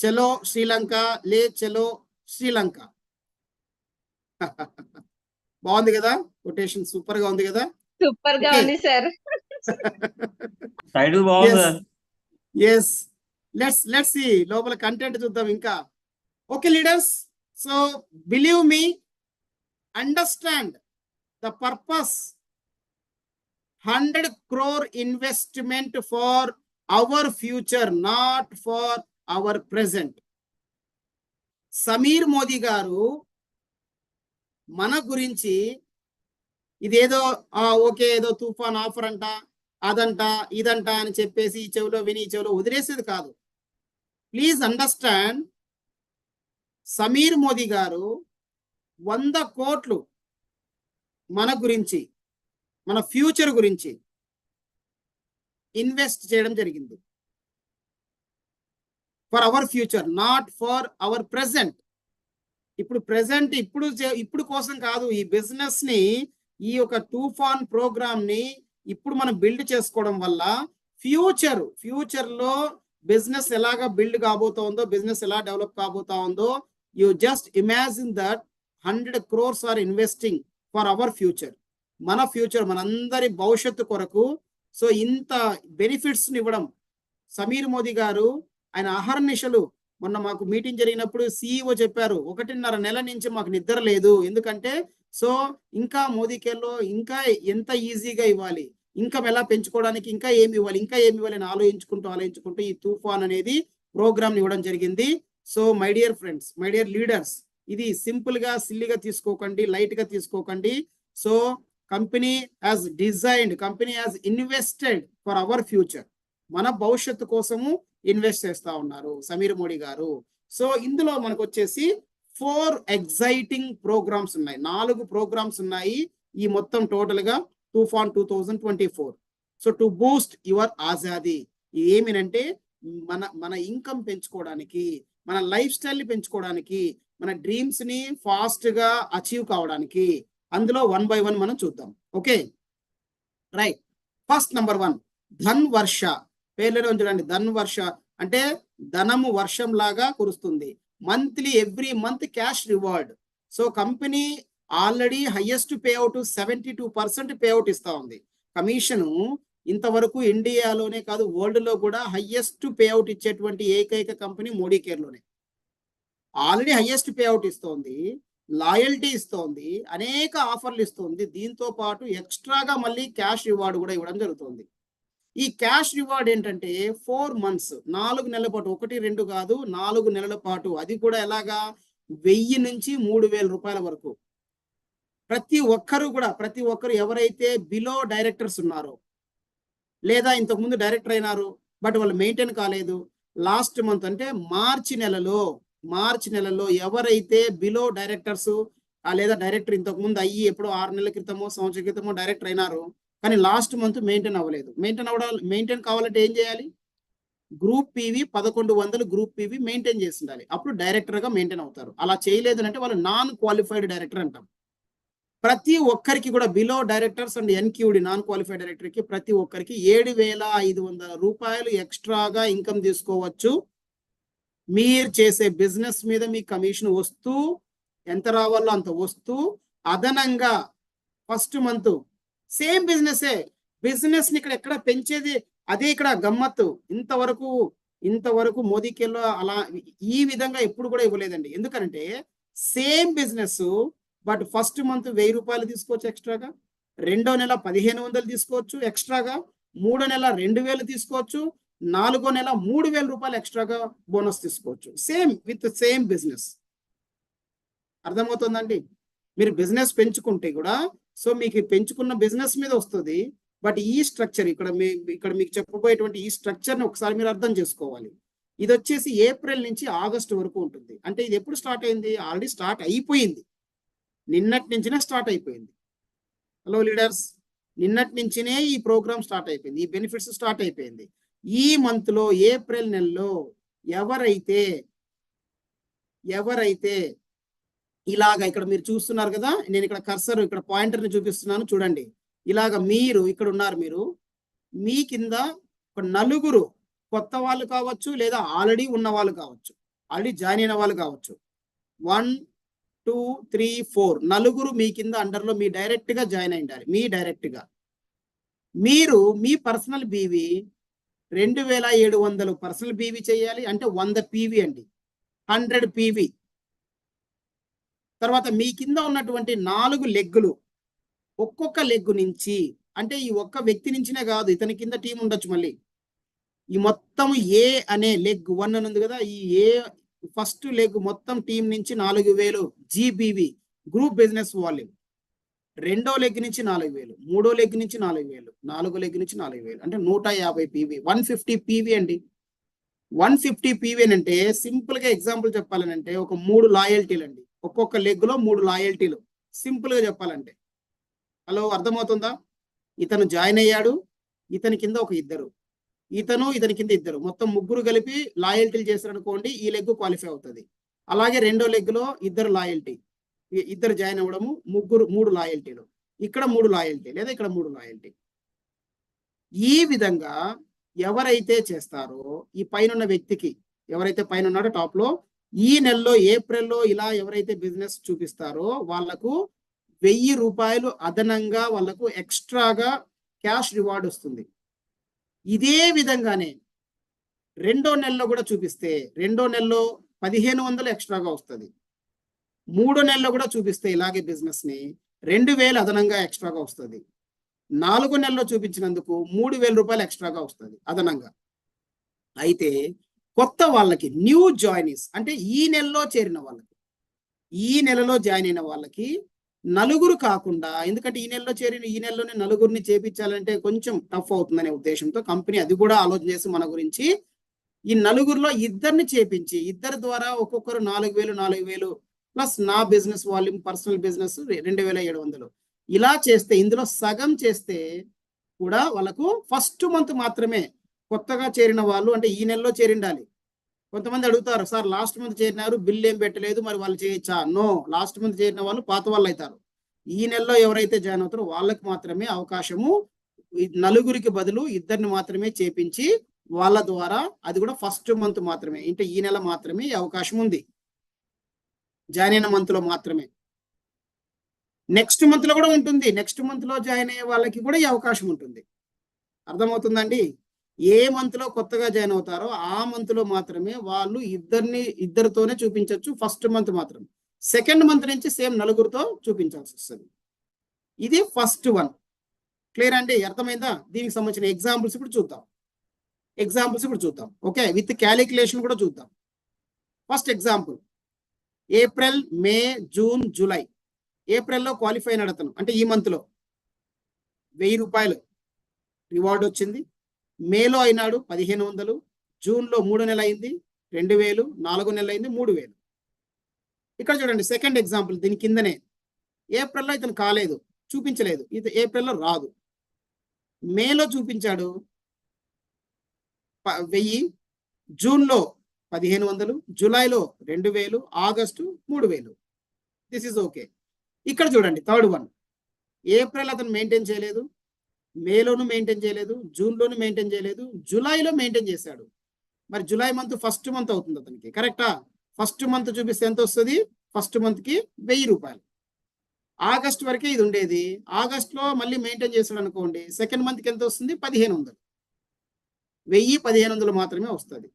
చలో శ్రీలంక, లే చలో శ్రీలంక. బాగుంది కదా, కొటేషన్ సూపర్ గా ఉంది కదా. సూపర్ గా ఉంది సార్. టైటిల్ బాగుంది. ఎస్ లెట్స్ సీ లోపల కంటెంట్ చూద్దాం ఇంకా. Okay leaders, so believe me, understand the purpose. 100 crore investment for our future, not for our present. Sameer Modi గారు మన గురించి ఇదేదో ఓకే ఏదో తుఫాన్ ఆఫర్ అంట, అదంట ఇదంట అని చెప్పేసి ఈ చెవిలో విని ఈ చెవిలో వదిలేసేది కాదు. ప్లీజ్ అండర్స్టాండ్, సమీర్ మోదీ గారు 100 కోట్లు మన గురించి, మన ఫ్యూచర్ గురించి ఇన్వెస్ట్ చేయడం జరిగింది. For our future, not for hour present. ఇప్పుడు ప్రెసెంట్ ఇప్పుడు కోసం కాదు. ఈ బిజినెస్ ని, ఈ యొక్క తుఫాన్ ప్రోగ్రామ్ ని ఇప్పుడు మనం బిల్డ్ చేసుకోవడం వల్ల ఫ్యూచర్ లో బిజినెస్ ఎలాగా బిల్డ్ కాబోతోందో, బిజినెస్ ఎలా డెవలప్ కాబోతా ఉందో, you just imagine that 100 crores are investing for our future. మన ఫ్యూచర్, మనందరి భవిష్యత్తు కొరకు. సో ఇంత బెనిఫిట్స్ ఇవ్వడం సమీర్ మోదీ గారు, ఆయన అహర్నిశలు. మొన్న మాకు మీటింగ్ జరిగినప్పుడు CEO చెప్పారు, 1.5 నెల నుంచి మాకు నిద్ర లేదు. ఎందుకంటే సో ఇంకా మోదీకేల్లో ఇంకా ఎంత ఈజీగా ఇవ్వాలి, ఇంకా ఎలా పెంచుకోవడానికి ఇంకా ఏమి ఇవ్వాలి అని ఆలోచించుకుంటూ ఈ తుఫాన్ అనేది ప్రోగ్రామ్ ఇవ్వడం జరిగింది. So my dear friends, my dear leaders, ఇది సింపుల్ గా సిల్లిగా తీసుకోకండి, లైట్ గా తీసుకోకండి. So company has designed, company has invested for our future. మన భవిష్యత్తు కోసము ఇన్వెస్ట్ చేస్తా ఉన్నారు సమీర్ మోడీ గారు. సో ఇందులో మనకు వచ్చేసి 4 ఎగ్జైటింగ్ ప్రోగ్రామ్స్ ఉన్నాయి, 4 ప్రోగ్రామ్స్ ఉన్నాయి ఈ మొత్తం టోటల్ గా Toofan 2024. So to boost your ఆజాదీ. ఏమినంటే మన ఇన్కమ్ పెంచుకోవడానికి, మన లైఫ్ స్టైల్ ని పెంచుకోవడానికి, మన డ్రీమ్స్ ని ఫాస్ట్ గా అచీవ్ కావడానికి. అందులో 1 by 1 మనం చూద్దాం. Okay right. First number 1, Dhan Varsha. పేర్లలో చూడండి, ధన్ వర్ష అంటే ధనము వర్షం లాగా కురుస్తుంది. Monthly, every month cash reward. So company already highest payout 72% payout ఇస్తా ఉంది. కమిషను ఇంతవరకు ఇండియాలోనే కాదు, వరల్డ్ లో కూడా హైయెస్ట్ పేఅవుట్ ఇచ్చేటువంటి ఏకైక కంపెనీ మోడీ కేర్ లోనే. ఆల్రెడీ హైయెస్ట్ పేఅవుట్ ఇస్తోంది, లాయల్టీ ఇస్తోంది, అనేక ఆఫర్లు ఇస్తుంది. దీంతో పాటు ఎక్స్ట్రాగా మళ్ళీ క్యాష్ రివార్డ్ కూడా ఇవ్వడం జరుగుతుంది. ఈ క్యాష్ రివార్డ్ ఏంటంటే 4 months, 4 నెలల పాటు, 1, 2 కాదు, 4 నెలల పాటు. అది కూడా ఎలాగా, 1000 నుంచి 3000 రూపాయల వరకు. ప్రతి ఒక్కరు ఎవరైతే బిలో డైరెక్టర్స్ ఉన్నారో, లేదా ఇంతకుముందు డైరెక్టర్ అయినారు బట్ వాళ్ళు మెయింటైన్ కాలేదు, లాస్ట్ మంత్ అంటే మార్చి నెలలో ఎవరైతే బిలో డైరెక్టర్స్, లేదా డైరెక్టర్ ఇంతకుముందు అయ్యి ఎప్పుడో 6 నెలల క్రితమో సంవత్సరం క్రితమో డైరెక్టర్ అయినారు, కానీ లాస్ట్ మంత్ మెయింటైన్ అవ్వలేదు. మెయింటైన్ కావాలంటే ఏం చేయాలి? Group PV 1100 group PV maintain చేసి ఉండాలి. అప్పుడు డైరెక్టర్ గా మెయింటైన్ అవుతారు. అలా చేయలేదు అంటే వాళ్ళు నాన్ క్వాలిఫైడ్ డైరెక్టర్ అంటాం. ప్రతి ఒక్కరికి కూడా below directors and NQD, non qualified director కి ప్రతి ఒక్కరికి 7,500 రూపాయలు ఎక్స్ట్రాగా ఇన్కమ్ తీసుకోవచ్చు. మీరు చేసే బిజినెస్ మీద మీ కమిషన్ వస్తూ, ఎంత రావాలో అంత వస్తూ, అదనంగా ఫస్ట్ మంత్ సేమ్ బిజినెస్ ని ఇక్కడ ఎక్కడ పెంచేది అదే ఇక్కడ గమ్మత్తు. ఇంతవరకు మోదీ కేర్లో అలా ఈ విధంగా ఎప్పుడు కూడా ఇవ్వలేదండి. ఎందుకంటే same business, but first month 1000 రూపాయలు తీసుకోవచ్చు ఎక్స్ట్రాగా, 2వ నెల 1500 తీసుకోవచ్చు ఎక్స్ట్రాగా, 3వ నెల 2000 తీసుకోవచ్చు, 4వ నెల 3000 రూపాయలు ఎక్స్ట్రాగా బోనస్ తీసుకోవచ్చు. Same business. అర్థమవుతుందండి? మీరు బిజినెస్ పెంచుకుంటే కూడా, సో మీకు పెంచుకున్న బిజినెస్ మీద వస్తుంది. బట్ ఈ స్ట్రక్చర్ ఇక్కడ మీకు చెప్పబోయేటువంటి ఈ స్ట్రక్చర్ ని ఒకసారి మీరు అర్థం చేసుకోవాలి. ఇది వచ్చేసి ఏప్రిల్ నుంచి ఆగస్టు వరకు ఉంటుంది. అంటే ఇది ఎప్పుడు స్టార్ట్ అయింది? ఆల్రెడీ స్టార్ట్ అయిపోయింది, నిన్నటి నుంచినే స్టార్ట్ అయిపోయింది. హలో లీడర్స్, నిన్నటి నుంచినే ఈ ప్రోగ్రామ్ స్టార్ట్ అయిపోయింది, ఈ బెనిఫిట్స్ స్టార్ట్ అయిపోయింది. ఈ మంత్ లో, ఏప్రిల్ నెలలో ఎవరైతే ఇలాగా ఇక్కడ మీరు చూస్తున్నారు కదా, నేను ఇక్కడ కర్సర్, ఇక్కడ పాయింటర్ ని చూపిస్తున్నాను చూడండి. ఇలాగ మీరు ఇక్కడ ఉన్నారు, మీ కింద ఒక 4 కొత్త వాళ్ళు కావచ్చు, లేదా ఆల్రెడీ ఉన్న వాళ్ళు కావచ్చు. ఆల్రెడీ జాయిన్ అయిన వాళ్ళు కావచ్చు. 1 2 3 4 నలుగురు మీ కింద అండర్లో మీ డైరెక్ట్ గా జాయిన్ అయి ఉండాలి. మీ డైరెక్ట్ గా మీరు మీ పర్సనల్ బీవీ 2700 పర్సనల్ బీవీ చేయాలి. అంటే 100 పీవీ అండి, 100 పీవీ. తర్వాత మీ కింద ఉన్నటువంటి 4 లెగ్గులు, ఒక్కొక్క లెగ్గు నుంచి, అంటే ఈ ఒక్క వ్యక్తి నుంచినే కాదు, ఇతని కింద టీం ఉండొచ్చు. మళ్ళీ ఈ మొత్తం ఏ అనే లెగ్ 1 అని ఉంది కదా, ఈ ఏ ఫస్ట్ లెగ్ మొత్తం టీం నుంచి 4000 జీబీవీ గ్రూప్ బిజినెస్ వాల్యూమ్. రెండో లెగ్ నుంచి 4000, మూడో లెగ్ నుంచి 4000, నాలుగో లెగ్ నుంచి 4000, అంటే 150 పీవీ, 150 పీవీ అండి. 150 పీవీ అంటే సింపుల్ గా ఎగ్జాంపుల్ చెప్పాలనంటే ఒక 3 లాయల్టీలు అండి. ఒక్కొక్క లెగ్ లో 3 లాయల్టీలు, సింపుల్ గా చెప్పాలంటే. హలో, అర్థమవుతుందా? ఇతను జాయిన్ అయ్యాడు, ఇతని కింద ఒక ఇద్దరు, ఇతని కింద ఇద్దరు, మొత్తం ముగ్గురు కలిపి లాయల్టీలు చేశారనుకోండి, ఈ లెగ్ క్వాలిఫై అవుతుంది. అలాగే రెండో లెగ్ లో ఇద్దరు లాయల్టీ, ఇద్దరు జాయిన్ అవ్వడము, 3 లాయల్టీలు, ఇక్కడ 3 లాయల్టీ, లేదా ఇక్కడ 3 లాయల్టీ. ఈ విధంగా ఎవరైతే చేస్తారో, ఈ పైన వ్యక్తికి, ఎవరైతే పైన ఉన్నాడో టాప్ లో, ఈ నెలలో ఏప్రిల్లో ఇలా ఎవరైతే బిజినెస్ చూపిస్తారో వాళ్లకు 1000 రూపాయలు అదనంగా వాళ్ళకు ఎక్స్ట్రాగా క్యాష్ రివార్డ్ వస్తుంది. ఇదే విధంగానే రెండో నెలలో కూడా చూపిస్తే, రెండో నెలలో 1500 ఎక్స్ట్రాగా వస్తుంది. మూడో నెలలో కూడా చూపిస్తే ఇలాగే బిజినెస్ ని 2000 అదనంగా ఎక్స్ట్రాగా వస్తుంది. 4వ నెలలో చూపించినందుకు 3000 రూపాయలు ఎక్స్ట్రాగా వస్తుంది అదనంగా. అయితే కొత్త వాళ్ళకి, న్యూ జాయినీస్ అంటే ఈ నెలలో చేరిన వాళ్ళకి, ఈ నెలలో జాయిన్ అయిన వాళ్ళకి నలుగురు కాకుండా, ఎందుకంటే ఈ నెలలో చేరిన, ఈ నెలలోనే నలుగురిని చేపించాలంటే కొంచెం టఫ్ అవుతుందనే ఉద్దేశంతో కంపెనీ అది కూడా ఆలోచన చేసి మన గురించి ఈ నలుగురిలో ఇద్దరిని చేపించి, ఇద్దరి ద్వారా ఒక్కొక్కరు 4000 ప్లస్ నా బిజినెస్ వాల్యూమ్, పర్సనల్ బిజినెస్ 2700 ఇలా చేస్తే, ఇందులో సగం చేస్తే కూడా వాళ్ళకు ఫస్ట్ మంత్ మాత్రమే కొత్తగా చేరిన వాళ్ళు, అంటే ఈ నెలలో చేరిండాలి. కొంతమంది అడుగుతారు, సార్ లాస్ట్ మంత్ చేరినారు, బిల్ ఏం పెట్టలేదు, మరి వాళ్ళు చేయొచ్చా? నో, లాస్ట్ మంత్ చేరిన వాళ్ళు పాత వాళ్ళు అవుతారు. ఈ నెలలో ఎవరైతే జాయిన్ అవుతారో వాళ్ళకి మాత్రమే అవకాశము, నలుగురికి బదులు ఇద్దరిని మాత్రమే చేపించి వాళ్ళ ద్వారా, అది కూడా ఫస్ట్ మంత్ మాత్రమే, అంటే ఈ నెల మాత్రమే ఈ అవకాశం ఉంది, జాయిన్ అయిన మంత్ లో మాత్రమే. నెక్స్ట్ మంత్ లో కూడా ఉంటుంది, నెక్స్ట్ మంత్ లో జాయిన్ అయ్యే వాళ్ళకి కూడా ఈ అవకాశం ఉంటుంది. అర్థమవుతుందండి? ఏ మంత్ లో కొత్తగా జాయిన్ అవుతారో ఆ మంత్ లో మాత్రమే వాళ్ళు ఇద్దరితోనే చూపించవచ్చు, ఫస్ట్ మంత్ మాత్రం. సెకండ్ మంత్ నుంచి సేమ్ నలుగురితో చూపించాల్సి వస్తుంది. ఇది ఫస్ట్ వన్. క్లియర్ అండి? అర్థమైందా? దీనికి సంబంధించిన ఎగ్జాంపుల్స్ ఇప్పుడు చూద్దాం. ఓకే, విత్ క్యాలిక్యులేషన్ కూడా చూద్దాం. ఫస్ట్ ఎగ్జాంపుల్, ఏప్రిల్, మే, జూన్, జూలై. ఏప్రిల్లో క్వాలిఫై అయినాడు అతను, అంటే ఈ మంత్ లో 1000 రూపాయలు రివార్డ్ వచ్చింది. మేలో అయినాడు 1500, జూన్లో 3 నెలలు అయింది 2000, 4 నెలలు అయింది 3000. ఇక్కడ చూడండి సెకండ్ ఎగ్జాంపుల్, దీని కిందనే ఏప్రిల్లో ఇతను కాలేదు, చూపించలేదు, ఇది ఏప్రిల్లో రాదు. మేలో చూపించాడు 1000, జూన్లో 1500, జూలైలో 2000, ఆగస్టు 3000. This is okay. ఇక్కడ చూడండి థర్డ్ వన్, ఏప్రిల్ అతను మెయింటైన్ చేయలేదు, మేలోను మెయింటైన్ చేయలేదు, జూన్లోను మెయింటైన్ చేయలేదు, జూలైలో మెయింటైన్ చేశాడు. మరి జూలై మంత్ ఫస్ట్ మంత్ అవుతుంది అతనికి, కరెక్టా? ఫస్ట్ మంత్ చూపిస్తే ఎంత వస్తుంది? ఫస్ట్ మంత్ కి 1000 రూపాయలు. ఆగస్ట్ వరకే ఇది ఉండేది, ఆగస్ట్లో మళ్ళీ మెయింటైన్ చేశాడు అనుకోండి, సెకండ్ మంత్కి ఎంత వస్తుంది? 1500. 1500 మాత్రమే వస్తుంది.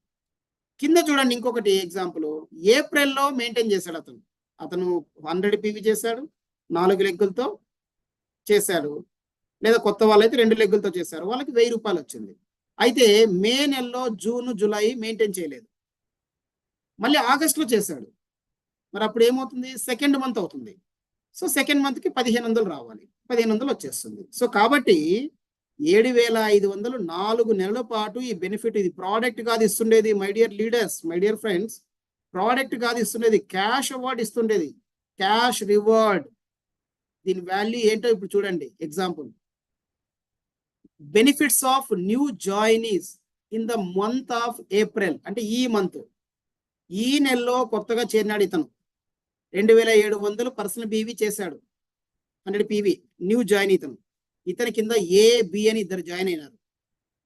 కింద చూడండి ఇంకొకటి ఎగ్జాంపుల్, ఏప్రిల్లో మెయింటైన్ చేశాడు అతను 100 పీవీ చేశాడు, 4 లెగ్గులతో చేశాడు, లేదా కొత్త వాళ్ళైతే 2 లెగ్గులతో చేశారు, వాళ్ళకి 1000 రూపాయలు వచ్చింది. అయితే మే నెలలో, జూన్, జూలై మెయింటైన్ చేయలేదు, మళ్ళీ ఆగస్టులో చేశాడు, మరి అప్పుడు ఏమవుతుంది? సెకండ్ మంత్ అవుతుంది. సో సెకండ్ మంత్కి 1500 రావాలి, 1500 వచ్చేస్తుంది. సో కాబట్టి 7500 4 నెలల పాటు ఈ బెనిఫిట్. ఇది ప్రోడక్ట్ కాదు ఇస్తుండేది, my dear leaders, my dear friends, product కాదు ఇస్తుండేది, క్యాష్ అవార్డ్ ఇస్తుండేది, క్యాష్ రివార్డ్. దీని వాల్యూ ఏంటో ఇప్పుడు చూడండి. Example, benefits of new joinees in the month of April, అంటే ఈ మంత్, ఈ నెలలో కొత్తగా చేరినాడు ఇతను, 2700 పర్సనల్ బీవీ చేశాడు, 100 పీవీ న్యూ జాయిన్. ఇతని కింద ఏ, బి అని ఇద్దరు జాయిన్ అయినారు,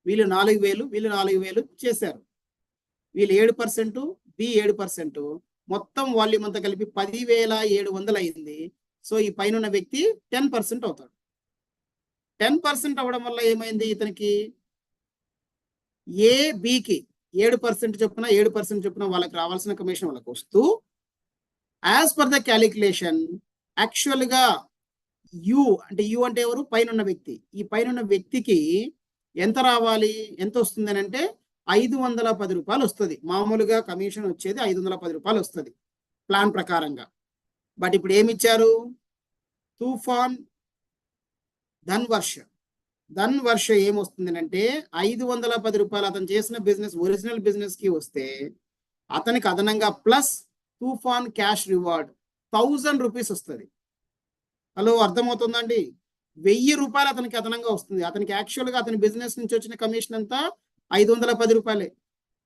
వీళ్ళు 4000 చేశారు. వీళ్ళు 7%, బి 7%, మొత్తం వాల్యూమ్ అంతా కలిపి 10,700 అయింది. సో ఈ పైన ఉన్న వ్యక్తి 10% అవుతాడు. 10% అవ్వడం వల్ల ఏమైంది ఇతనికి, ఏ బికి 7% చొప్పున 7% చొప్పున వాళ్ళకి రావాల్సిన కమిషన్ వాళ్ళకి వస్తూ, as per the calculation actual గా యు అంటే ఎవరు, పైన ఉన్న వ్యక్తి, ఈ పైన ఉన్న వ్యక్తికి ఎంత రావాలి, ఎంత వస్తుంది అని అంటే 510 రూపాయలు వస్తుంది. మామూలుగా కమిషన్ వచ్చేది 510 రూపాయలు వస్తుంది ప్లాన్ ప్రకారంగా. బట్ ఇప్పుడు ఏమి ఇచ్చారు, తుఫాన్ ధన్వర్ష ఏమొస్తుంది అంటే 510 రూపాయలు అతను చేసిన బిజినెస్ ఒరిజినల్ బిజినెస్ కి వస్తే అతనికి అదనంగా ప్లస్ తుఫాన్ క్యాష్ రివార్డ్ 1000 రూపీస్ వస్తుంది. హలో, అర్థమవుతుందండి? 1000 రూపాయలు అతనికి అదనంగా వస్తుంది. అతనికి యాక్చువల్గా అతని బిజినెస్ నుంచి వచ్చిన కమిషన్ అంతా 510 రూపాయలే,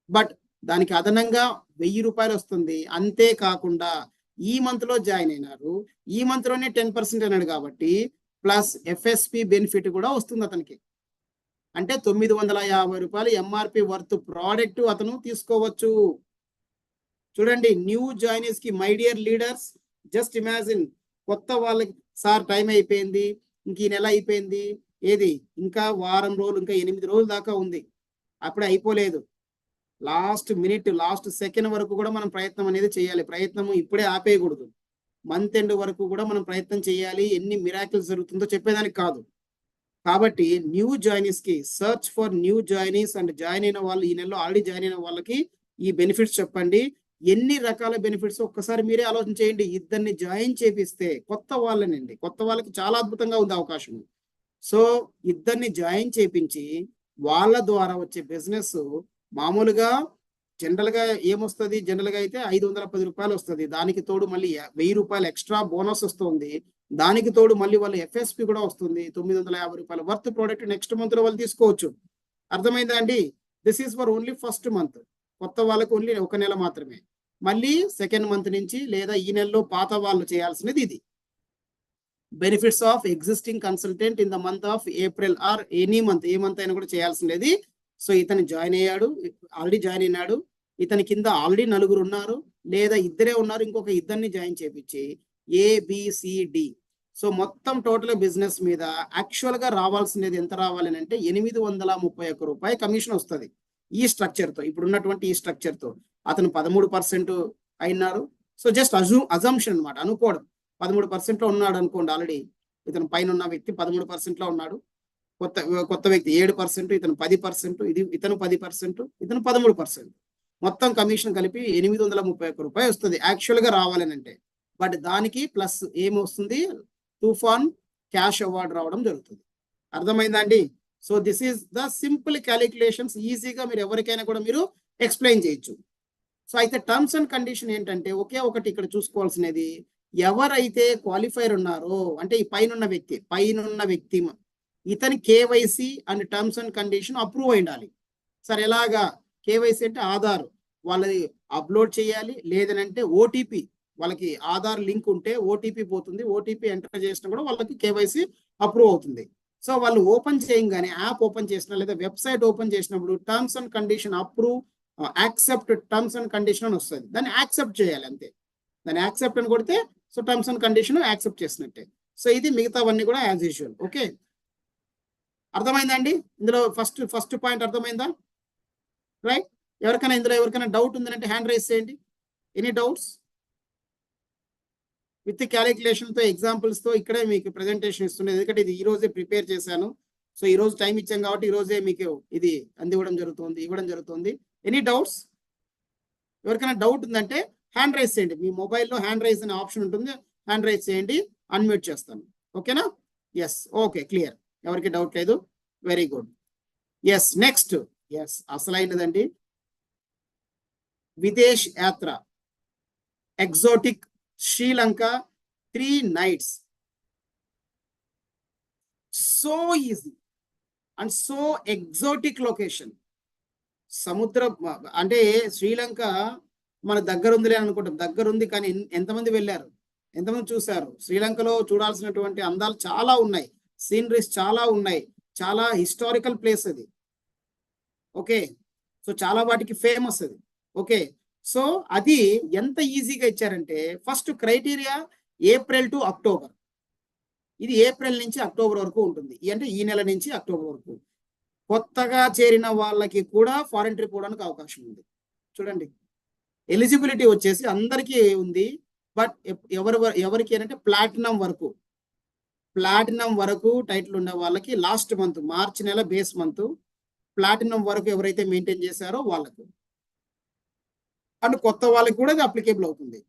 బట్ దానికి అదనంగా 1000 రూపాయలు వస్తుంది. అంతేకాకుండా ఈ మంత్ లో జాయిన్ అయినారు, ఈ మంత్ లోనే 10% అన్నాడు కాబట్టి ప్లస్ ఎఫ్ఎస్పి బెనిఫిట్ కూడా వస్తుంది అతనికి. అంటే 950 రూపాయలు ఎంఆర్పి వర్త్ ప్రోడక్ట్ అతను తీసుకోవచ్చు. చూడండి, న్యూ జాయినీస్ కి my dear leaders, just imagine, కొత్త వాళ్ళకి సార్ టైం అయిపోయింది, ఇంక ఈ నెల అయిపోయింది, ఏది ఇంకా వారం రోజులు, ఇంకా 8 రోజుల దాకా ఉంది, అప్పుడే అయిపోలేదు. లాస్ట్ మినిట్, లాస్ట్ సెకండ్ వరకు కూడా మనం ప్రయత్నం అనేది చేయాలి. ప్రయత్నం ఇప్పుడే ఆపేయకూడదు. మంత్ ఎండ్ వరకు కూడా మనం ప్రయత్నం చేయాలి. ఎన్ని మిరాకిల్స్ జరుగుతుందో చెప్పేదానికి కాదు. కాబట్టి న్యూ జాయినీస్ కి search for new joinees and join అయిన వాళ్ళు, ఈ నెలలో ఆల్రెడీ జాయిన్ అయిన వాళ్ళకి ఈ బెనిఫిట్స్ చెప్పండి. ఎన్ని రకాల బెనిఫిట్స్ ఒక్కసారి మీరే ఆలోచన చేయండి. ఇద్దరిని జాయిన్ చేపిస్తే కొత్త వాళ్ళకి చాలా అద్భుతంగా ఉంది అవకాశం. సో ఇద్దరిని జాయిన్ చేపించి వాళ్ళ ద్వారా వచ్చే బిజినెస్ మామూలుగా జనరల్ గా ఏమొస్తుంది, జనరల్ గా అయితే 510 రూపాయలు వస్తుంది. దానికి తోడు మళ్ళీ 1000 రూపాయలు ఎక్స్ట్రా బోనస్ వస్తుంది. దానికి తోడు మళ్ళీ వాళ్ళ ఎఫ్ఎస్పి కూడా వస్తుంది. 950 రూపాయల వర్త్ ప్రోడక్ట్ నెక్స్ట్ మంత్ లో వాళ్ళు తీసుకోవచ్చు. అర్థమైందా అండి? This is for only first month. కొత్త వాళ్ళకి ఓన్లీ ఒక నెల మాత్రమే. మళ్ళీ సెకండ్ మంత్ నుంచి లేదా ఈ నెలలో పాత వాళ్ళు చేయాల్సినది ఇది. Benefits of existing consultant in the month of April or any month, A month అయినా కూడా చేయాల్సినది. సో ఇతను జాయిన్ అయ్యాడు, ఆల్రెడీ జాయిన్ అయినాడు. ఇతని కింద ఆల్రెడీ 4 ఉన్నారు, లేదా ఇద్దరే ఉన్నారు, ఇంకొక ఇద్దరిని జాయిన్ చేపించి ఏబిసిడి. సో మొత్తం టోటల్ బిజినెస్ మీద యాక్చువల్ గా రావాల్సినది ఎంత రావాలి అంటే 831 రూపాయలు కమిషన్ వస్తుంది. ఈ స్ట్రక్చర్ తో, ఇప్పుడు ఉన్నటువంటి ఈ స్ట్రక్చర్ తో అతను 13% అయినారు. సో జస్ట్ అజంప్షన్ అనమాట, అనుకోవడం. 13% లో ఉన్నాడు అనుకోండి. ఆల్రెడీ ఇతను పైన ఉన్న వ్యక్తి 13% లో ఉన్నాడు. కొత్త వ్యక్తి 7%, ఇతను 10%, ఇతను 10%, ఇతను 13%. మొత్తం కమిషన్ కలిపి 831 రూపాయలు వస్తుంది యాక్చువల్ గా రావాలని అంటే. బట్ దానికి ప్లస్ ఏమొస్తుంది, తుఫాన్ క్యాష్ అవార్డ్ రావడం జరుగుతుంది. అర్థమైందా అండి? So this is the simple calculations. ఈజీగా మీరు ఎవరికైనా కూడా మీరు ఎక్స్ప్లెయిన్ చేయొచ్చు. సో అయితే టర్మ్స్ అండ్ కండిషన్ ఏంటంటే ఒకే ఒకటి ఇక్కడ చూసుకోవాల్సినది, ఎవరైతే క్వాలిఫైర్ ఉన్నారో అంటే ఈ పైన వ్యక్తి ఇతని KYC and terms and condition approve అయి ఉండాలి. సరే, ఎలాగా? కేవైసీ అంటే ఆధార్ వాళ్ళది అప్లోడ్ చేయాలి, లేదనంటే ఓటీపీ, వాళ్ళకి ఆధార్ లింక్ ఉంటే ఓటీపీ పోతుంది, ఓటీపీ ఎంటర్ చేసినా కూడా వాళ్ళకి కేవైసీ అప్రూవ్ అవుతుంది. సో వాళ్ళు ఓపెన్ చేయగానే, యాప్ ఓపెన్ చేసినా లేదా వెబ్సైట్ ఓపెన్ చేసినప్పుడు terms and condition approve, accept terms and condition అని వస్తుంది. దాన్ని యాక్సెప్ట్ చేయాలి అంతే. దాన్ని యాక్సెప్ట్ అని కొడితే so terms and condition accept చేసినట్టే. సో ఇది మిగతావన్నీ కూడా యాజ్ యూజువల్. ఓకే, అర్థమైందా అండి? ఇందులో ఫస్ట్ పాయింట్ అర్థమైందా? రైట్. ఎవరికైనా డౌట్ ఉందంటే హ్యాండ్ రైజ్ చేయండి. Any doubts? విత్ క్యాలిక్యులేషన్ తో, ఎగ్జాంపుల్స్ తో ఇక్కడే మీకు ప్రెజెంటేషన్ ఇస్తున్నాను. ఎందుకంటే ఇది ఈ రోజే ప్రిపేర్ చేశాను. సో ఈ రోజు టైం ఇచ్చాం కాబట్టి ఈ రోజే మీకు ఇది ఇవ్వడం జరుగుతుంది. Any doubts? ఎవరికైనా డౌట్ ఉందంటే హ్యాండ్ రైజ్ చేయండి. మీ మొబైల్లో హ్యాండ్ రైజ్ అనే ఆప్షన్ ఉంటుంది, హ్యాండ్ రైజ్ చేయండి, అన్మ్యూట్ చేస్తాను. ఓకేనా? Yes, okay, clear. ఎవరికి డౌట్ లేదు? Very good. Yes, next. Yes, అసలైనదండి, Videsh Yatra, exotic, Sri Lanka 3 nights. So easy and so exotic location. సముద్ర అంటే శ్రీలంక మన దగ్గర ఉందిలే అనుకుంటాం, దగ్గర ఉంది, కానీ ఎంతమంది వెళ్ళారు, ఎంతమంది చూశారు? శ్రీలంకలో చూడాల్సినటువంటి అందాలు చాలా ఉన్నాయి, సీనరీస్ చాలా ఉన్నాయి, చాలా హిస్టారికల్ ప్లేస్ అది. ఓకే, సో చాలా వాటికి ఫేమస్ అది. ఓకే, సో అది ఎంత ఈజీగా ఇచ్చారంటే first criteria April to October, ఇది ఏప్రిల్ నుంచి అక్టోబర్ వరకు ఉంటుంది, అంటే ఈ నెల నుంచి అక్టోబర్ వరకు. కొత్తగా చేరిన వాళ్ళకి కూడా ఫారెన్ ట్రిప్ పోవడానికి అవకాశం ఉంది. చూడండి, ఎలిజిబిలిటీ వచ్చేసి అందరికీ ఉంది, బట్ ఎవరికి అంటే ప్లాటినం వరకు టైటిల్ ఉన్న వాళ్ళకి లాస్ట్ మంత్ మార్చి నెల బేస్ మంత్ ప్లాటినం వరకు ఎవరైతే మెయింటైన్ చేశారో వాళ్ళకు, అండ్ కొత్త వాళ్ళకి కూడా ఇది అప్లికేబుల్ అవుతుంది.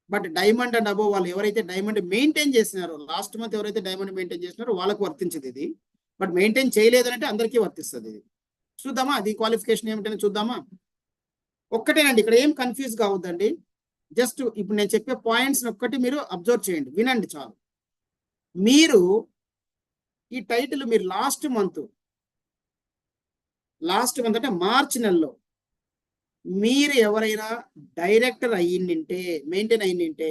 బట్ డైమండ్ అండ్ అబోవ్ వాళ్ళు ఎవరైతే డైమండ్ మెయింటైన్ చేసినారో, లాస్ట్ మంత్ ఎవరైతే డైమండ్ మెయింటైన్ చేసినారో వాళ్ళకు వర్తించదు ఇది. బట్ మెయింటైన్ చేయలేదంటే అందరికీ వర్తిస్తుంది ఇది. చూద్దామా అది క్వాలిఫికేషన్ ఏమిటని చూద్దామా. ఒక్కటేనండి, ఇక్కడ ఏం కన్ఫ్యూజ్ కావద్దండి. జస్ట్ ఇప్పుడు నేను చెప్పే పాయింట్స్ ఒక్కటి మీరు అబ్జర్వ్ చేయండి, వినండి చాలు. మీరు ఈ టైటిల్ మీరు లాస్ట్ మంత్ అంటే మార్చి నెలలో మీరు ఎవరైనా డైరెక్టర్ అయ్యిండింటే, మెయింటైన్ అయ్యిండింటే,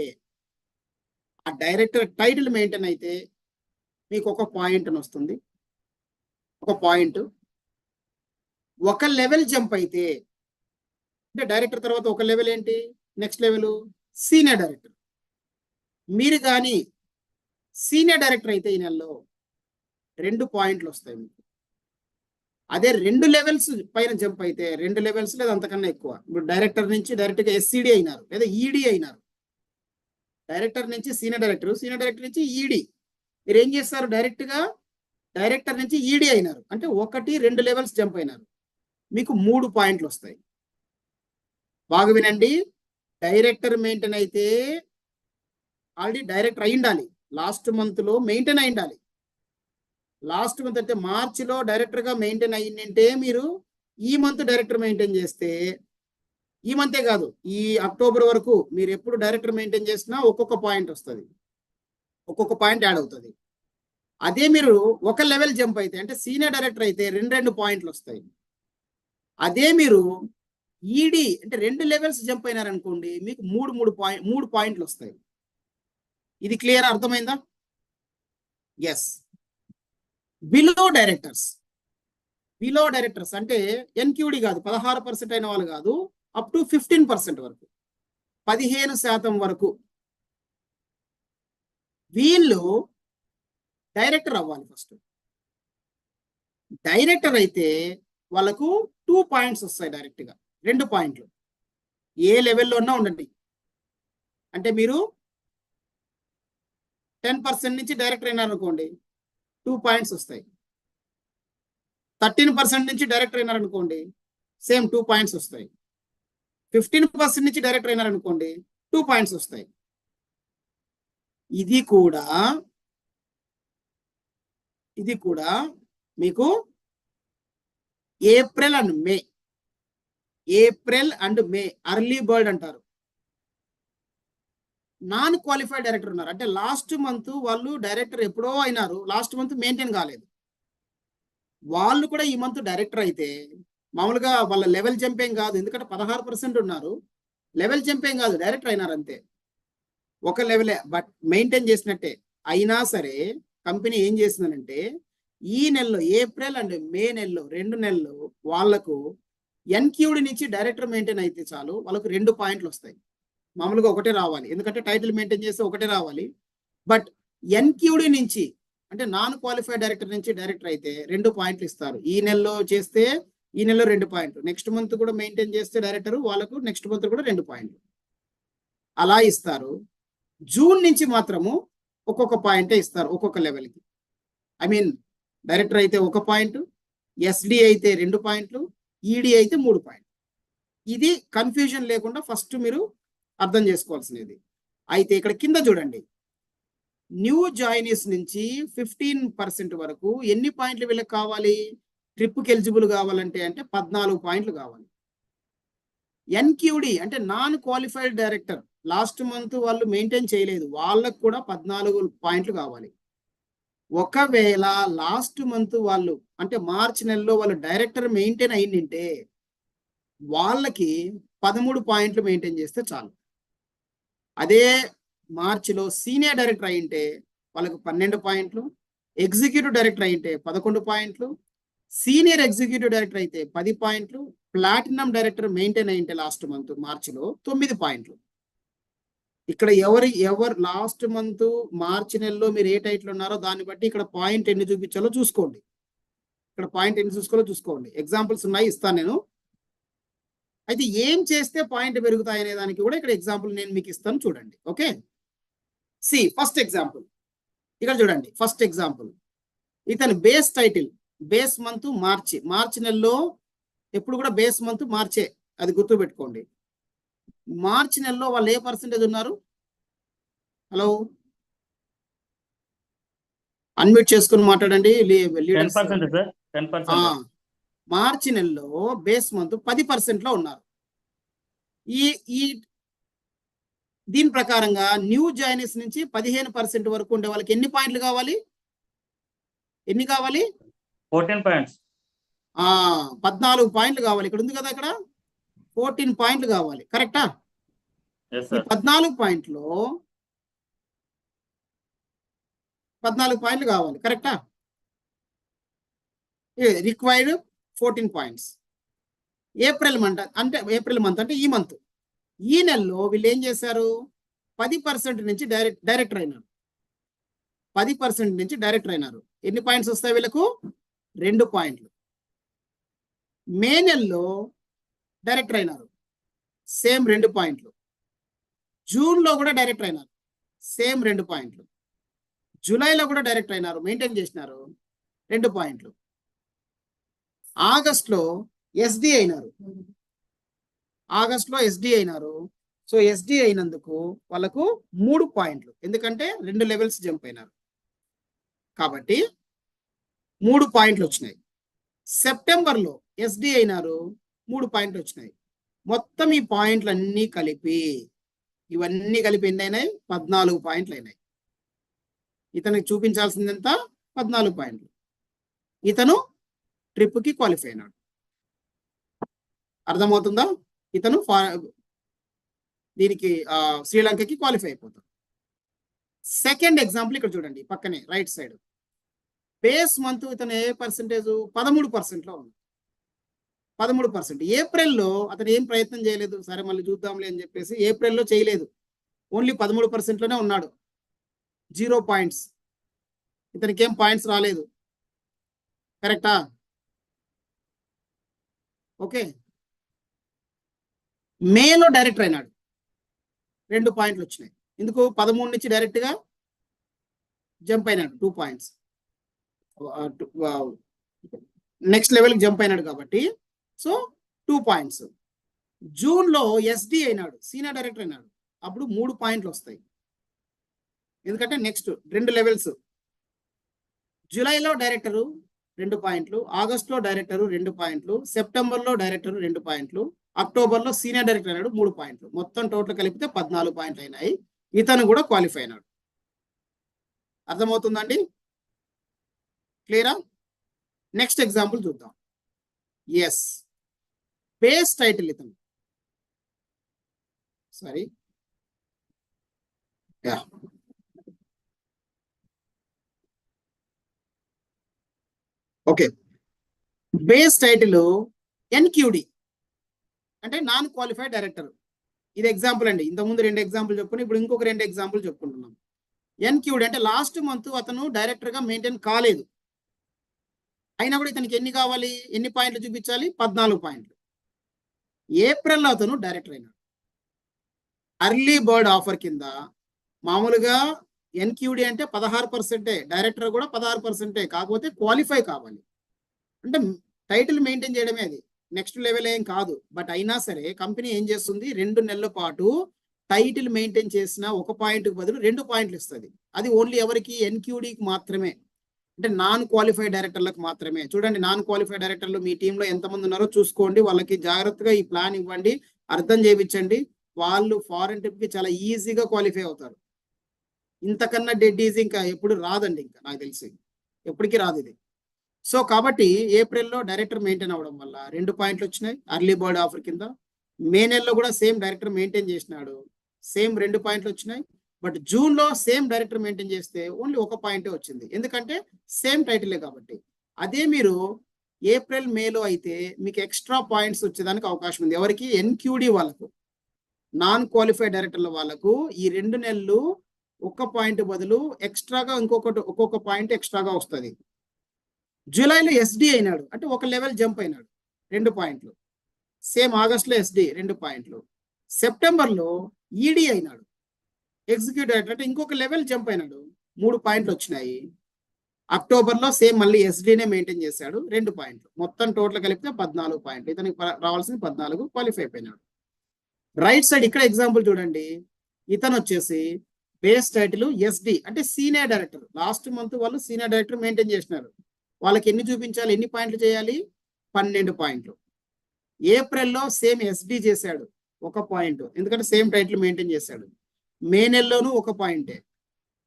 ఆ డైరెక్టర్ టైటిల్ మెయింటైన్ అయితే మీకు ఒక పాయింట్ అని వస్తుంది. ఒక పాయింట్. ఒక లెవెల్ జంప్ అయితే, అంటే డైరెక్టర్ తర్వాత ఒక లెవెల్ ఏంటి, నెక్స్ట్ లెవెల్ సీనియర్ డైరెక్టర్. మీరు కానీ సీనియర్ డైరెక్టర్ అయితే ఈ నెలలో 2 పాయింట్లు వస్తాయి మీకు. అదే 2 లెవెల్స్ పైన జంప్ అయితే 2 లెవెల్స్ లేదా అంతకన్నా ఎక్కువ, ఇప్పుడు డైరెక్టర్ నుంచి డైరెక్ట్గా ఎస్సీడీ అయినారు లేదా ఈడీ అయినారు, డైరెక్టర్ నుంచి సీనియర్ డైరెక్టర్ నుంచి ఈడీ, మీరు ఏం చేస్తారు, డైరెక్టర్ నుంచి ఈడీ అయినారు అంటే 1-2 లెవెల్స్ జంప్ అయినారు, మీకు 3 పాయింట్లు వస్తాయి. బాగా వినండి, డైరెక్టర్ మెయింటైన్ అయితే ఆల్రెడీ డైరెక్టర్ అయి ఉండాలి, లాస్ట్ మంత్ లో మెయింటైన్ అయి ఉండాలి. లాస్ట్ మంత్ అయితే మార్చిలో డైరెక్టర్ గా మెయింటైన్ అయ్యిందంటే మీరు ఈ మంత్ డైరెక్టర్ మెయింటైన్ చేస్తే, ఈ మంతే కాదు ఈ అక్టోబర్ వరకు మీరు ఎప్పుడు డైరెక్టర్ మెయింటైన్ చేసినా ఒక్కొక్క పాయింట్ వస్తుంది, ఒక్కొక్క పాయింట్ యాడ్ అవుతుంది. అదే మీరు ఒక లెవెల్ జంప్ అయితే అంటే సీనియర్ డైరెక్టర్ అయితే 2 పాయింట్లు వస్తాయి. అదే మీరు ఈడీ అంటే 2 లెవెల్స్ జంప్ అయినారనుకోండి మీకు 3 పాయింట్లు వస్తాయి. ఇది క్లియర్, అర్థమైందా? ఎస్. బిలో డైరెక్టర్స్ అంటే ఎన్క్యూడి కాదు, 16% అయిన వాళ్ళు కాదు, అప్ టు 15% వరకు, 15% వరకు వీళ్ళు డైరెక్టర్ అవ్వాలి. ఫస్ట్ డైరెక్టర్ అయితే వాళ్ళకు 2 పాయింట్స్ వస్తాయి, డైరెక్ట్ గా 2 పాయింట్లు. ఏ లెవెల్లో ఉన్నా ఉండండి, అంటే మీరు 10% నుంచి డైరెక్టర్ అయినారనుకోండి 2 పాయింట్స్ వస్తాయి. 13% నుంచి డైరెక్టర్ అయినారనుకోండి సేమ్ 2 పాయింట్స్ వస్తాయి. 15% నుంచి డైరెక్టర్ అయినారనుకోండి 2 పాయింట్స్ వస్తాయి. ఇది కూడా మీకు April and May early bird అంటారు. నాన్ క్వాలిఫైడ్ డైరెక్టర్ ఉన్నారు అంటే లాస్ట్ మంత్ వాళ్ళు డైరెక్టర్ ఎప్పుడో అయినారు, లాస్ట్ మంత్ మెయింటైన్ కాలేదు, వాళ్ళు కూడా ఈ మంత్ డైరెక్టర్ అయితే మామూలుగా వాళ్ళ లెవెల్ జంపేం కాదు, ఎందుకంటే 16% ఉన్నారు, లెవెల్ జంపేం కాదు, డైరెక్టర్ అయినారు అంతే, ఒక లెవెలే, బట్ మెయింటైన్ చేసినట్టే. అయినా సరే కంపెనీ ఏం చేసిందనంటే ఈ నెలలో ఏప్రిల్ అండ్ మే నెలలో 2 నెలలు వాళ్లకు ఎన్క్యూడి నుంచి డైరెక్టర్ మెయింటైన్ అయితే చాలు, వాళ్ళకు 2 పాయింట్లు వస్తాయి. మామూలుగా ఒకటే రావాలి, ఎందుకంటే టైటిల్ మెయింటైన్ చేస్తే ఒకటే రావాలి. బట్ ఎన్క్యూడి నుంచి అంటే నాన్ క్వాలిఫైడ్ డైరెక్టర్ నుంచి డైరెక్టర్ అయితే 2 పాయింట్లు ఇస్తారు. ఈ నెలలో చేస్తే ఈ నెలలో 2 పాయింట్లు, నెక్స్ట్ మంత్ కూడా మెయింటైన్ చేస్తే డైరెక్టర్ వాళ్ళకు నెక్స్ట్ మంత్ కూడా 2 పాయింట్లు అలా ఇస్తారు. జూన్ నుంచి మాత్రము ఒక్కొక్క పాయింటే ఇస్తారు, ఒక్కొక్క లెవెల్కి. ఐ మీన్ డైరెక్టర్ అయితే 1 పాయింట్, ఎస్డి అయితే 2 పాయింట్లు, ఈడీ అయితే 3 పాయింట్లు. ఇది కన్ఫ్యూజన్ లేకుండా ఫస్ట్ మీరు అర్థం చేసుకోవాల్సినది. అయితే ఇక్కడ కింద చూడండి, న్యూ జాయినీస్ నుంచి 15% వరకు ఎన్ని పాయింట్లు వీళ్ళకి కావాలి, ట్రిప్కి ఎలిజిబుల్ కావాలంటే అంటే 14 పాయింట్లు కావాలి. ఎన్క్యూడి అంటే non qualified director last month వాళ్ళు మెయింటైన్ చేయలేదు, వాళ్ళకు కూడా 14 పాయింట్లు కావాలి. ఒకవేళ లాస్ట్ మంత్ వాళ్ళు అంటే మార్చి నెలలో వాళ్ళు డైరెక్టర్ మెయింటైన్ అయ్యిందంటే వాళ్ళకి 13 పాయింట్లు మెయింటైన్ చేస్తే చాలు. అదే మార్చిలో సీనియర్ డైరెక్టర్ అయింటే వాళ్ళకు 12 పాయింట్లు, ఎగ్జిక్యూటివ్ డైరెక్టర్ అయింటే 11 పాయింట్లు, సీనియర్ ఎగ్జిక్యూటివ్ డైరెక్టర్ అయితే 10 పాయింట్లు, ప్లాటినం డైరెక్టర్ మెయింటైన్ అయింటే లాస్ట్ మంత్ మార్చిలో 9 పాయింట్లు. ఇక్కడ ఎవరు లాస్ట్ మంత్ మార్చి నెలలో మీరు ఏ టైటిల్ ఉన్నారో దాన్ని బట్టి ఇక్కడ పాయింట్ ఎన్ని చూపించాలో చూసుకోండి. ఇక్కడ పాయింట్ ఎన్ని చూసుకోండి. ఎగ్జాంపుల్స్ ఉన్నాయి, ఇస్తాను నేను. అయితే ఏం చేస్తే పాయింట్ పెరుగుతాయి అనే దానికి కూడా ఇక్కడ ఎగ్జాంపుల్ నేను మీకు ఇస్తాను, చూడండి. ఓకే, సి ఫస్ట్ ఎగ్జాంపుల్ ఇక్కడ చూడండి. ఫస్ట్ ఎగ్జాంపుల్, ఇతని బేస్ టైటిల్ బేస్ మంత్ మార్చి నెలలో ఎప్పుడు కూడా బేస్ మంత్ మార్చే, అది గుర్తు పెట్టుకోండి. మార్చి నెలలో వాళ్ళు ఏ పర్సెంటేజ్ ఉన్నారు? హలో, అన్మ్యూట్ చేసుకుని మాట్లాడండి. మార్చి నెలలో బేస్ మంత్ 10% లో ఉన్నారు. ఈ దీని ప్రకారంగా న్యూ జాయినీస్ నుంచి 15% వరకు ఉండే వాళ్ళకి ఎన్ని పాయింట్లు కావాలి? 14 పాయింట్స్. 14 పాయింట్లు కావాలి. ఇక్కడ ఉంది కదా, ఇక్కడ 14 పాయింట్లు కావాలి. కరెక్టా? ఈ 14 పాయింట్లు 14 పాయింట్లు కావాలి. కరెక్టా? Required 14 points. ఏప్రిల్ మంత్ అంటే ఈ మంత్, ఈ నెలలో వీళ్ళు ఏం చేశారు? 10% నుంచి డైరెక్టర్ అయినారు. 10% నుంచి డైరెక్టర్ అయినారు. ఎన్ని పాయింట్స్ వస్తాయి వీళ్ళకు? 2 పాయింట్లు. మే నెలలో డైరెక్టర్ అయినారు, సేమ్ 2 పాయింట్లు. జూన్ లో కూడా డైరెక్టర్ అయినారు, సేమ్ 2 పాయింట్లు. జూలైలో కూడా డైరెక్టర్ అయినారు, మెయింటైన్ చేసినారు, 2 పాయింట్లు. ఆగస్ట్లో ఎస్డి అయినారు, సో ఎస్డి అయినందుకు వాళ్ళకు 3 పాయింట్లు, ఎందుకంటే 2 లెవెల్స్ జంప్ అయినారు కాబట్టి 3 పాయింట్లు వచ్చినాయి. సెప్టెంబర్లో ఎస్డి అయినారు, 3 పాయింట్లు వచ్చినాయి. మొత్తం ఈ పాయింట్లు అన్నీ కలిపి, ఇవన్నీ కలిపి ఎన్ని అయినాయి? 14 పాయింట్లు అయినాయి. ఇతనికి చూపించాల్సింది ఎంత? 14 పాయింట్లు. ఇతను ట్రిప్కి క్వాలిఫై అయినాడు. అర్థమవుతుందా? ఇతను దీనికి శ్రీలంకకి క్వాలిఫై అయిపోతాడు. సెకండ్ ఎగ్జాంపుల్ ఇక్కడ చూడండి, పక్కనే రైట్ సైడ్. బేస్ మంత్ ఇతను ఏ పర్సెంటేజ్? 13% ఉంది. 13%. ఏప్రిల్లో అతను ఏం ప్రయత్నం చేయలేదు, సరే మళ్ళీ చూద్దాంలే అని చెప్పేసి ఏప్రిల్లో చేయలేదు. ఓన్లీ 13%లోనే ఉన్నాడు, 0 పాయింట్స్. ఇతనికి ఏం పాయింట్స్ రాలేదు. కరెక్టా? ఓకే. మేలో డైరెక్టర్ అయినాడు, 2 పాయింట్లు వచ్చినాయి. ఎందుకు? 13 నుంచి డైరెక్ట్ గా జంప్ అయినాడు, 2 పాయింట్స్. నెక్స్ట్ లెవెల్కి జంప్ అయినాడు కాబట్టి సో 2 పాయింట్స్. జూన్ లో ఎస్డి అయినాడు, సీనియర్ డైరెక్టర్ అయినాడు, అప్పుడు 3 పాయింట్లు వస్తాయి, ఎందుకంటే నెక్స్ట్ 2 లెవెల్స్. జూలైలో డైరెక్టరు 2 పాయింట్లు, ఆగస్టులో డైరెక్టరు 2 పాయింట్లు, సెప్టెంబర్లో డైరెక్టరు 2 పాయింట్లు, అక్టోబర్లో సీనియర్ డైరెక్టర్ అయినాడు 3 పాయింట్లు. మొత్తం టోటల్ కలిపితే 14 పాయింట్లు అయినాయి. ఇతను కూడా క్వాలిఫై అయినాడు. అర్థమవుతుందండి? క్లియరా? నెక్స్ట్ ఎగ్జాంపుల్ చూద్దాం. ఎస్, బేస్ టైటిల్ ఇతను, సారీ ఓకే, బేస్ టైటిల్ ఎన్క్యూడి అంటే నాన్ క్వాలిఫైడ్ డైరెక్టర్. ఇది ఎగ్జాంపుల్ అండి. ఇంతకుముందు 2 ఎగ్జాంపుల్ చెప్పుకుని ఇప్పుడు ఇంకొక 2 ఎగ్జాంపుల్ చెప్పుకుంటున్నాం. ఎన్క్యూడి అంటే లాస్ట్ మంత్ అతను డైరెక్టర్ గా మెయింటైన్ కాలేదు, అయినా కూడా ఇతనికి ఎన్ని కావాలి? ఎన్ని పాయింట్లు చూపించాలి? 14 పాయింట్లు. ఏప్రిల్లో అతను డైరెక్టర్ అయినాడు. అర్లీ బర్డ్ ఆఫర్ కింద మామూలుగా ఎన్క్యూడి అంటే 16%, డైరెక్టర్ కూడా 16%, కాకపోతే క్వాలిఫై కావాలి. అంటే టైటిల్ మెయింటైన్ చేయడమే, అది నెక్స్ట్ లెవెల్ ఏం కాదు. బట్ అయినా సరే కంపెనీ ఏం చేస్తుంది, 2 నెలల పాటు టైటిల్ మెయింటైన్ చేసిన 1 పాయింట్కి బదులు 2 పాయింట్లు ఇస్తుంది. అది ఓన్లీ ఎవరికి? ఎన్క్యూడీకి మాత్రమే, అంటే నాన్ క్వాలిఫైడ్ డైరెక్టర్లకు మాత్రమే. చూడండి, నాన్ క్వాలిఫైడ్ డైరెక్టర్లు మీ టీంలో ఎంతమంది ఉన్నారో చూసుకోండి, వాళ్ళకి జాగ్రత్తగా ఈ ప్లాన్ ఇవ్వండి, అర్థం చేయించండి. వాళ్ళు ఫారెన్ ట్రిప్కి చాలా ఈజీగా క్వాలిఫై అవుతారు. ఇంతకన్నా డెడ్ ఈజీ ఇంకా ఎప్పుడు రాదండి, ఇంకా నాకు తెలిసి ఎప్పటికీ రాదు ఇది. సో కాబట్టి ఏప్రిల్లో డైరెక్టర్ మెయింటైన్ అవ్వడం వల్ల 2 పాయింట్లు వచ్చినాయి అర్లీ బర్డ్ ఆఫర్ కింద. మే నెలలో కూడా సేమ్ డైరెక్టర్ మెయింటైన్ చేసినాడు, సేమ్ 2 పాయింట్లు వచ్చినాయి. బట్ జూన్ లో సేమ్ డైరెక్టర్ మెయింటైన్ చేస్తే ఓన్లీ 1 పాయింటే వచ్చింది, ఎందుకంటే సేమ్ టైటిలే కాబట్టి. అదే మీరు ఏప్రిల్ మేలో అయితే మీకు ఎక్స్ట్రా పాయింట్స్ వచ్చేదానికి అవకాశం ఉంది. ఎవరికి? ఎన్క్యూడి వాళ్ళకు, నాన్ క్వాలిఫైడ్ డైరెక్టర్ల వాళ్ళకు ఈ 2 నెలలు ఒక్క పాయింట్ బదులు ఎక్స్ట్రాగా ఒక్కొక్క పాయింట్ ఎక్స్ట్రాగా వస్తుంది. జూలైలో ఎస్డి అయినాడు అంటే ఒక లెవెల్ జంప్ అయినాడు 2 పాయింట్లు. సేమ్ ఆగస్టులో ఎస్డి 2 పాయింట్లు. సెప్టెంబర్లో ఈడీ అయినాడు, ఎగ్జిక్యూటివ్ డైరెక్టర్, అంటే ఇంకొక లెవెల్ జంప్ అయినాడు, 3 పాయింట్లు వచ్చినాయి. అక్టోబర్లో సేమ్ మళ్ళీ ఎస్డీనే మెయింటైన్ చేశాడు, 2 పాయింట్లు. మొత్తం టోటల్ కలిపితే 14 పాయింట్లు. ఇతనికి రావాల్సింది 14, క్వాలిఫై అయిపోయినాడు. రైట్ సైడ్ ఇక్కడ ఎగ్జాంపుల్ చూడండి. ఇతను వచ్చేసి బేస్ టైటిల్ ఎస్డి అంటే సీనియర్ డైరెక్టర్. లాస్ట్ మంత్ వాళ్ళు సీనియర్ డైరెక్టర్ మెయింటైన్ చేసినారు. వాళ్ళకి ఎన్ని చూపించాలి, ఎన్ని పాయింట్లు చేయాలి? 12 పాయింట్లు. ఏప్రిల్లో సేమ్ ఎస్డి చేశాడు, 1 పాయింట్, ఎందుకంటే సేమ్ టైటిల్ మెయింటైన్ చేశాడు. మే నెలలోనూ 1 పాయింటే.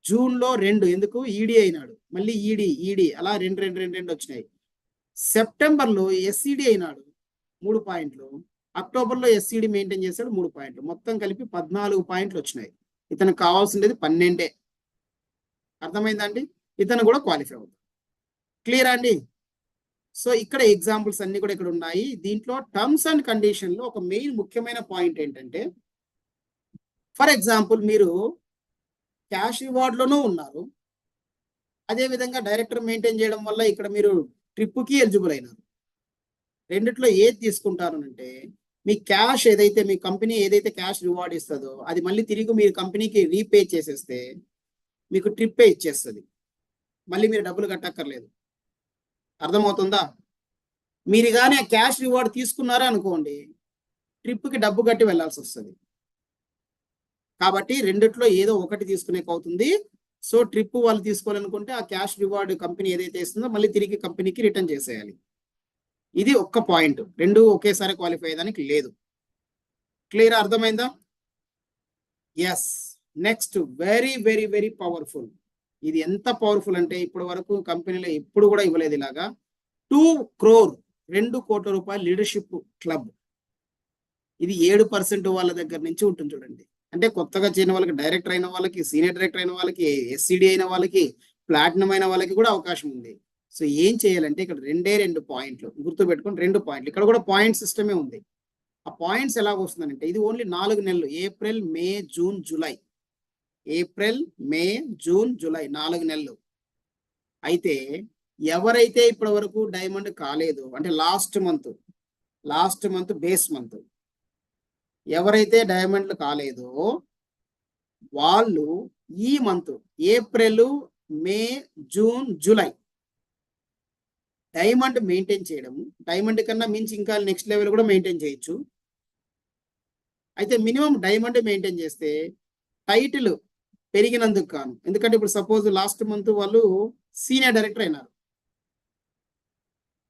జూన్లో 2, ఎందుకు? ఈడీ అయినాడు, మళ్ళీ ఈడీ అలా 2 వచ్చినాయి. సెప్టెంబర్లో ఎస్ఈడి అయినాడు, 3 పాయింట్లు. అక్టోబర్లో ఎస్ఈడి మెయింటైన్ చేశాడు, 3 పాయింట్లు. మొత్తం కలిపి 14 పాయింట్లు వచ్చినాయి. ఇతనికి కావాల్సింది 12. అర్థమైందండి? ఇతను కూడా క్వాలిఫై అవుతాడు. క్లియర్ అండి? సో ఇక్కడ ఎగ్జాంపుల్స్ అన్ని కూడా ఇక్కడ ఉన్నాయి. దీంట్లో టర్మ్స్ అండ్ కండిషన్ లో ఒక మెయిన్ ముఖ్యమైన పాయింట్ ఏంటంటే, ఫర్ ఎగ్జాంపుల్ మీరు క్యాష్ రివార్డ్ లోనూ ఉన్నారు, అదే విధంగా డైరెక్టర్ మెయింటైన్ చేయడం వల్ల ఇక్కడ మీరు ట్రిప్కి ఎలిజిబుల్ అయినారు. రెండిట్లో ఏది తీసుకుంటారు అంటే, మీ క్యాష్ ఏదైతే మీ కంపెనీ ఏదైతే క్యాష్ రివార్డ్ ఇస్తుందో అది మళ్ళీ తిరిగి మీరు కంపెనీకి రీపే చేసేస్తే మీకు ట్రిప్పే ఇచ్చేస్తుంది, మళ్ళీ మీరు డబ్బులు కట్టక్కర్లేదు. అర్థమవుతుందా? మీరు కానీ ఆ క్యాష్ రివార్డ్ తీసుకున్నారా అనుకోండి, ట్రిప్కి డబ్బు కట్టి వెళ్ళాల్సి వస్తుంది. కాబట్టి రెండిట్లో ఏదో ఒకటి తీసుకునే అవుతుంది. సో ట్రిప్ వాళ్ళు తీసుకోవాలనుకుంటే ఆ క్యాష్ రివార్డ్ కంపెనీ ఏదైతే ఇస్తుందో మళ్ళీ తిరిగి కంపెనీకి రిటర్న్ చేసేయాలి. ఇది ఒక్క పాయింట్. 2 ఒకేసారి క్వాలిఫై అయ్యేదానికి లేదు. క్లియర్? అర్థమైందా? Yes. Next very very very powerful. ఇది ఎంత పవర్ఫుల్ అంటే ఇప్పటి వరకు కంపెనీలో ఎప్పుడు కూడా ఇవ్వలేదు ఇలాగా. 2 crore 2 కోట్ల రూపాయల లీడర్షిప్ క్లబ్. ఇది 7% వాళ్ళ దగ్గర నుంచి ఉంటుంది చూడండి. అంటే కొత్తగా చేరిన వాళ్ళకి, డైరెక్టర్ అయిన వాళ్ళకి, సీనియర్ డైరెక్టర్ అయిన వాళ్ళకి, ఎస్సీడీ అయిన వాళ్ళకి, ప్లాటినం అయిన వాళ్ళకి కూడా అవకాశం ఉంది. సో ఏం చేయాలంటే ఇక్కడ 2 పాయింట్లు గుర్తుపెట్టుకొని, 2 పాయింట్లు. ఇక్కడ కూడా పాయింట్ సిస్టమే ఉంది. ఆ పాయింట్స్ ఎలాగ వస్తుందంటే, ఇది ఓన్లీ 4 నెలలు, ఏప్రిల్, మే, జూన్, జూలై. ఏప్రిల్, మే, జూన్, జూలై 4 నెలలు. అయితే ఎవరైతే ఇప్పటి వరకు డైమండ్ కాలేదు అంటే లాస్ట్ మంత్ బేస్ మంత్ ఎవరైతే డైమండ్లు కాలేదో వాళ్ళు ఈ మంత్ ఏప్రిల్, మే, జూన్, జూలై డైమండ్ మెయింటైన్ చేయడం. డైమండ్ కన్నా మించి ఇంకా నెక్స్ట్ లెవెల్ కూడా మెయింటైన్ చేయొచ్చు. అయితే మినిమం డైమండ్ మెయింటైన్ చేస్తే టైటిల్ పెరిగినందుకు కాను. ఎందుకంటే ఇప్పుడు సపోజ్ లాస్ట్ మంత్ వాళ్ళు సీనియర్ డైరెక్టర్ అయినారు,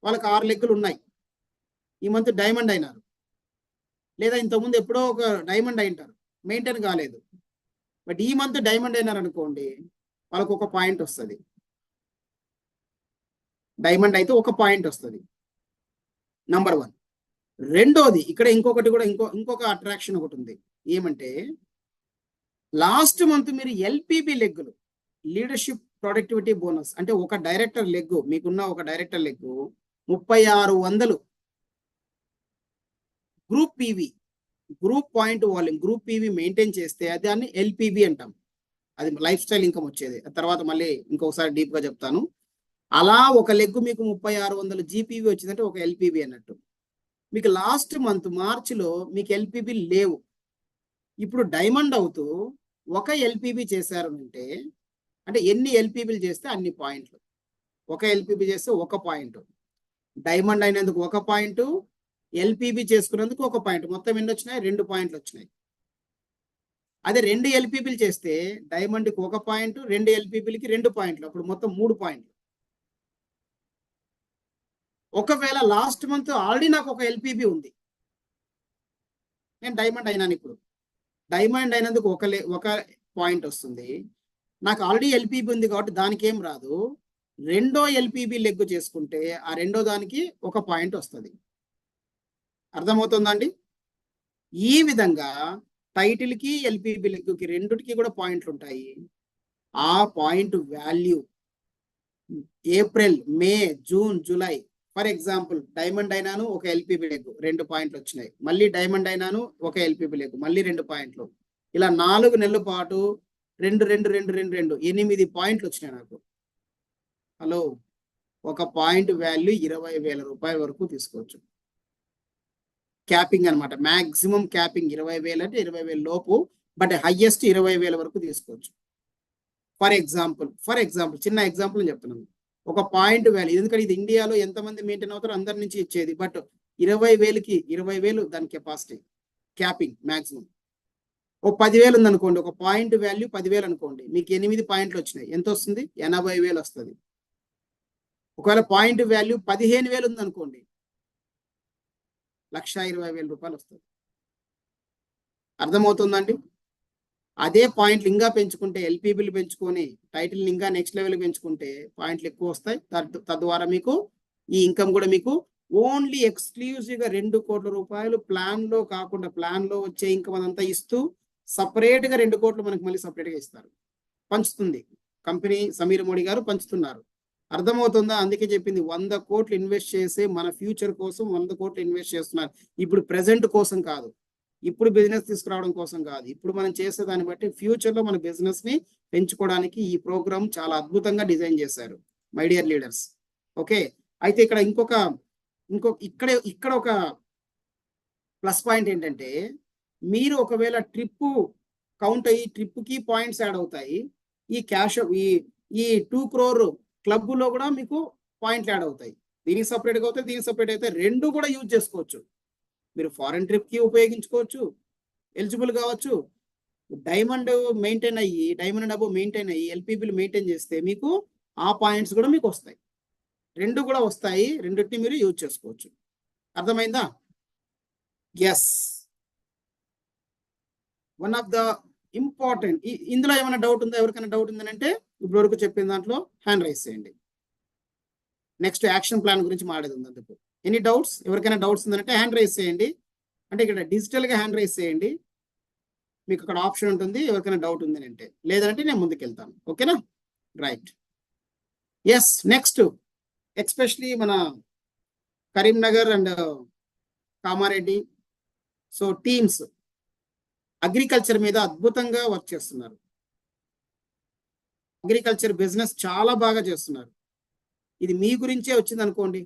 వాళ్ళకి 6 లెగ్గులు ఉన్నాయి. ఈ మంత్ డైమండ్ అయినారు, లేదా ఇంతకుముందు ఎప్పుడో ఒక డైమండ్ అయింటారు, మెయింటైన్ కాలేదు. బట్ ఈ మంత్ డైమండ్ అయినారు అనుకోండి, వాళ్ళకు 1 పాయింట్ వస్తుంది. డైమండ్ అయితే 1 పాయింట్ వస్తుంది, నంబర్ 1. రెండోది ఇక్కడ ఇంకొక అట్రాక్షన్ ఒకటి ఉంది. ఏమంటే లాస్ట్ మంత్ మీరు ఎల్పిబి లెగ్గులు, లీడర్షిప్ ప్రొడక్టివిటీ బోనస్, అంటే ఒక డైరెక్టర్ లెగ్గు, మీకున్న ఒక director leg 3600 group PV, group point volume, group PV maintain చేస్తే దాన్ని ఎల్పిబి అంటాం. అది లైఫ్ స్టైల్ ఇన్కమ్ వచ్చేది. తర్వాత మళ్ళీ ఇంకొకసారి డీప్ గా చెప్తాను. అలా ఒక లెగ్గు మీకు 3600 జీపీవీ వచ్చిందంటే ఒక ఎల్పిబి అన్నట్టు. మీకు లాస్ట్ మంత్ మార్చిలో మీకు ఎల్పిబి లేవు, ఇప్పుడు డైమండ్ అవుతూ ఒక ఎల్పిబి చేశారు అంటే ఎన్ని ఎల్పిబిలు చేస్తే అన్ని పాయింట్లు. ఒక ఎల్పిబి చేస్తే 1 పాయింట్, డైమండ్ అయినందుకు 1 పాయింట్, ఎల్పిబి చేసుకున్నందుకు 1 పాయింట్. మొత్తం ఎన్ని వచ్చినాయి? 2 పాయింట్లు వచ్చినాయి. అదే 2 ఎల్పిబిలు చేస్తే డైమండ్కి 1 పాయింట్, 2 ఎల్పిబిలకి 2 పాయింట్లు, అప్పుడు మొత్తం 3 పాయింట్లు. ఒకవేళ లాస్ట్ మంత్ ఆల్రెడీ నాకు ఒక ఎల్పిబి ఉంది, నేను డైమండ్ అయినాను, ఇప్పుడు డైమండ్ అయినందుకు 1 పాయింట్ వస్తుంది. నాకు ఆల్రెడీ ఎల్పిబి ఉంది కాబట్టి దానికి ఏం రాదు. రెండో ఎల్పిబి లెగ్ చేసుకుంటే ఆ రెండో దానికి 1 పాయింట్ వస్తుంది. అర్థమవుతుందండి? ఈ విధంగా టైటిల్ కి, ఎల్పిబి లెగ్కి రెండుకి కూడా పాయింట్లు ఉంటాయి. ఆ point value April, May, June, July for example diamond అయినాను ఒక ఎల్పిబి లెగ్ 2 పాయింట్లు వచ్చినాయి, మళ్ళీ డైమండ్ అయినాను ఒక ఎల్పిబి లెగ్ మళ్ళీ 2 పాయింట్లు, ఇలా 4 నెలల పాటు 2 2 2 2 2 8 పాయింట్లు వచ్చినాయి నాకు. హలో, ఒక పాయింట్ వాల్యూ 20,000 రూపాయల వరకు తీసుకోవచ్చు. క్యాపింగ్ అనమాట, మాక్సిమం క్యాపింగ్ 20,000 అంటే 20,000 లోపు, బట్ హైయెస్ట్ 20,000 వరకు తీసుకోవచ్చు. ఫర్ ఎగ్జాంపుల్ చిన్న ఎగ్జాంపుల్ చెప్తున్నాను. ఒక పాయింట్ వాల్యూ, ఎందుకంటే ఇది ఇండియాలో ఎంతమంది మెయింటైన్ అవుతారో అందరి నుంచి ఇచ్చేది, బట్ 20,000కి 20,000 దాని కెపాసిటీ క్యాపింగ్ మాక్సిమం. ఓ 10,000 ఉంది అనుకోండి, ఒక పాయింట్ వాల్యూ 10,000 అనుకోండి, మీకు 8 పాయింట్లు వచ్చినాయి, ఎంత వస్తుంది? 80,000 వస్తుంది. ఒకవేళ పాయింట్ వాల్యూ 15,000 ఉంది అనుకోండి, 1,20,000 రూపాయలు వస్తుంది. అర్థమవుతుందండి? అదే పాయింట్లు ఇంకా పెంచుకుంటే, ఎల్పిబిలు పెంచుకొని టైటిల్ ఇంకా నెక్స్ట్ లెవెల్ పెంచుకుంటే పాయింట్లు ఎక్కువ వస్తాయి. తద్వారా మీకు ఈ ఇన్కమ్ కూడా మీకు ఓన్లీ ఎక్స్క్లూజివ్ గా 2 కోట్ల రూపాయలు ప్లాన్ లో కాకుండా, ప్లాన్ లో వచ్చే ఇన్కమ్ అదంతా ఇస్తూ సపరేట్ గా 2 కోట్లు మనకి మళ్ళీ సపరేట్ గా ఇస్తారు, పంచుతుంది కంపెనీ. సమీర్ మోడీ గారు పంచుతున్నారు. అర్థమవుతుందా? అందుకే చెప్పింది 100 కోట్లు ఇన్వెస్ట్ చేసి మన ఫ్యూచర్ కోసం 100 కోట్లు ఇన్వెస్ట్ చేస్తున్నారు. ఇప్పుడు ప్రెసెంట్ కోసం కాదు, ఇప్పుడు బిజినెస్ తీసుకురావడం కోసం కాదు, ఇప్పుడు మనం చేసే దాన్ని బట్టి ఫ్యూచర్ లో మన బిజినెస్ ని పెంచుకోవడానికి ఈ ప్రోగ్రామ్ చాలా అద్భుతంగా డిజైన్ చేశారు మై డియర్ లీడర్స్. ఓకే, అయితే ఇక్కడ ఇక్కడ ఒక ప్లస్ పాయింట్ ఏంటంటే, మీరు ఒకవేళ ట్రిప్ కౌంట్ అయ్యి ట్రిప్ కి పాయింట్స్ యాడ్ అవుతాయి. ఈ క్యాష్ ఈ 2 crore క్లబ్ లో కూడా మీకు పాయింట్లు యాడ్ అవుతాయి. దీనికి సపరేట్ గా అవుతాయి, దీనికి సపరేట్ అయితే, 2 కూడా యూజ్ చేసుకోవచ్చు. మీరు ఫారెన్ ట్రిప్ కి ఉపయోగించుకోవచ్చు, ఎలిజిబుల్ కావచ్చు. డైమండ్ మెయింటైన్ అయ్యి, డైమండ్ అబో మెయింటైన్ అయ్యి ఎల్పిబిలు మెయింటైన్ చేస్తే మీకు ఆ పాయింట్స్ కూడా మీకు వస్తాయి. 2 కూడా వస్తాయి, రెండింటిని మీరు యూజ్ చేసుకోవచ్చు. అర్థమైందా? Yes, one of the important. ఇందులో ఏమైనా డౌట్ ఉందా? ఎవరికైనా డౌట్ ఉందనంటే ఇప్పుడు వరకు చెప్పిన దాంట్లో హ్యాండ్ రైజ్ చేయండి. నెక్స్ట్ యాక్షన్ ప్లాన్ గురించి మాట్లాడేది ఉంది. అందుకు ఎనీ డౌట్స్? ఎవరికైనా డౌట్స్ ఉందంటే హ్యాండ్ రైజ్ చేయండి. అంటే ఇక్కడ డిజిటల్ గా హ్యాండ్ రైజ్ చేయండి, మీకు అక్కడ ఆప్షన్ ఉంటుంది. ఎవరికైనా డౌట్ ఉంది అంటే, లేదంటే నేను ముందుకు వెళ్తాను. ఓకేనా? రైట్. ఎస్, నెక్స్ట్ ఎస్పెషలీ మన Karimnagar and Kamareddy so teams agriculture మీద అద్భుతంగా వర్క్ చేస్తున్నారు. అగ్రికల్చర్ బిజినెస్ చాలా బాగా చేస్తున్నారు. ఇది మీ గురించే వచ్చింది అనుకోండి.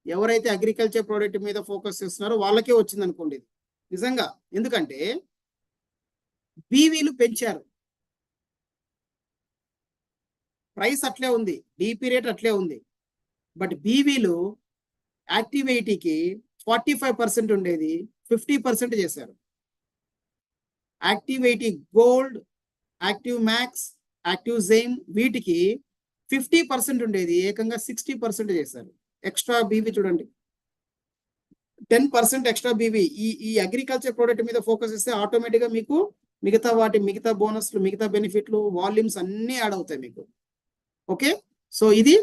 ఎవరైతే అగ్రికల్చర్ ప్రోడక్ట్ మీద ఫోకస్ చేస్తున్నారో వాళ్ళకే వచ్చింది అనుకోండి ఇది నిజంగా. ఎందుకంటే బీవీలు పెంచారు, ప్రైస్ అట్లే ఉంది, డిపి రేట్ అట్లే ఉంది, బట్ బీవీలు యాక్టివిటీకి 45% ఉండేది 50% చేశారు. Activity gold, active max, active zyme వీటికి 50% ఉండేది ఏకంగా 60% చేశారు. ఎక్స్ట్రా బీవీ చూడండి, 10% ఎక్స్ట్రా బీవీ. ఈ అగ్రికల్చర్ ప్రోడక్ట్ మీద ఫోకస్ చేస్తే ఆటోమేటిక్ గా మీకు మిగతా బోనస్లు, మిగతా బెనిఫిట్లు, వాల్యూమ్స్ అన్ని యాడ్ అవుతాయి మీకు. ఓకే, సో ఇది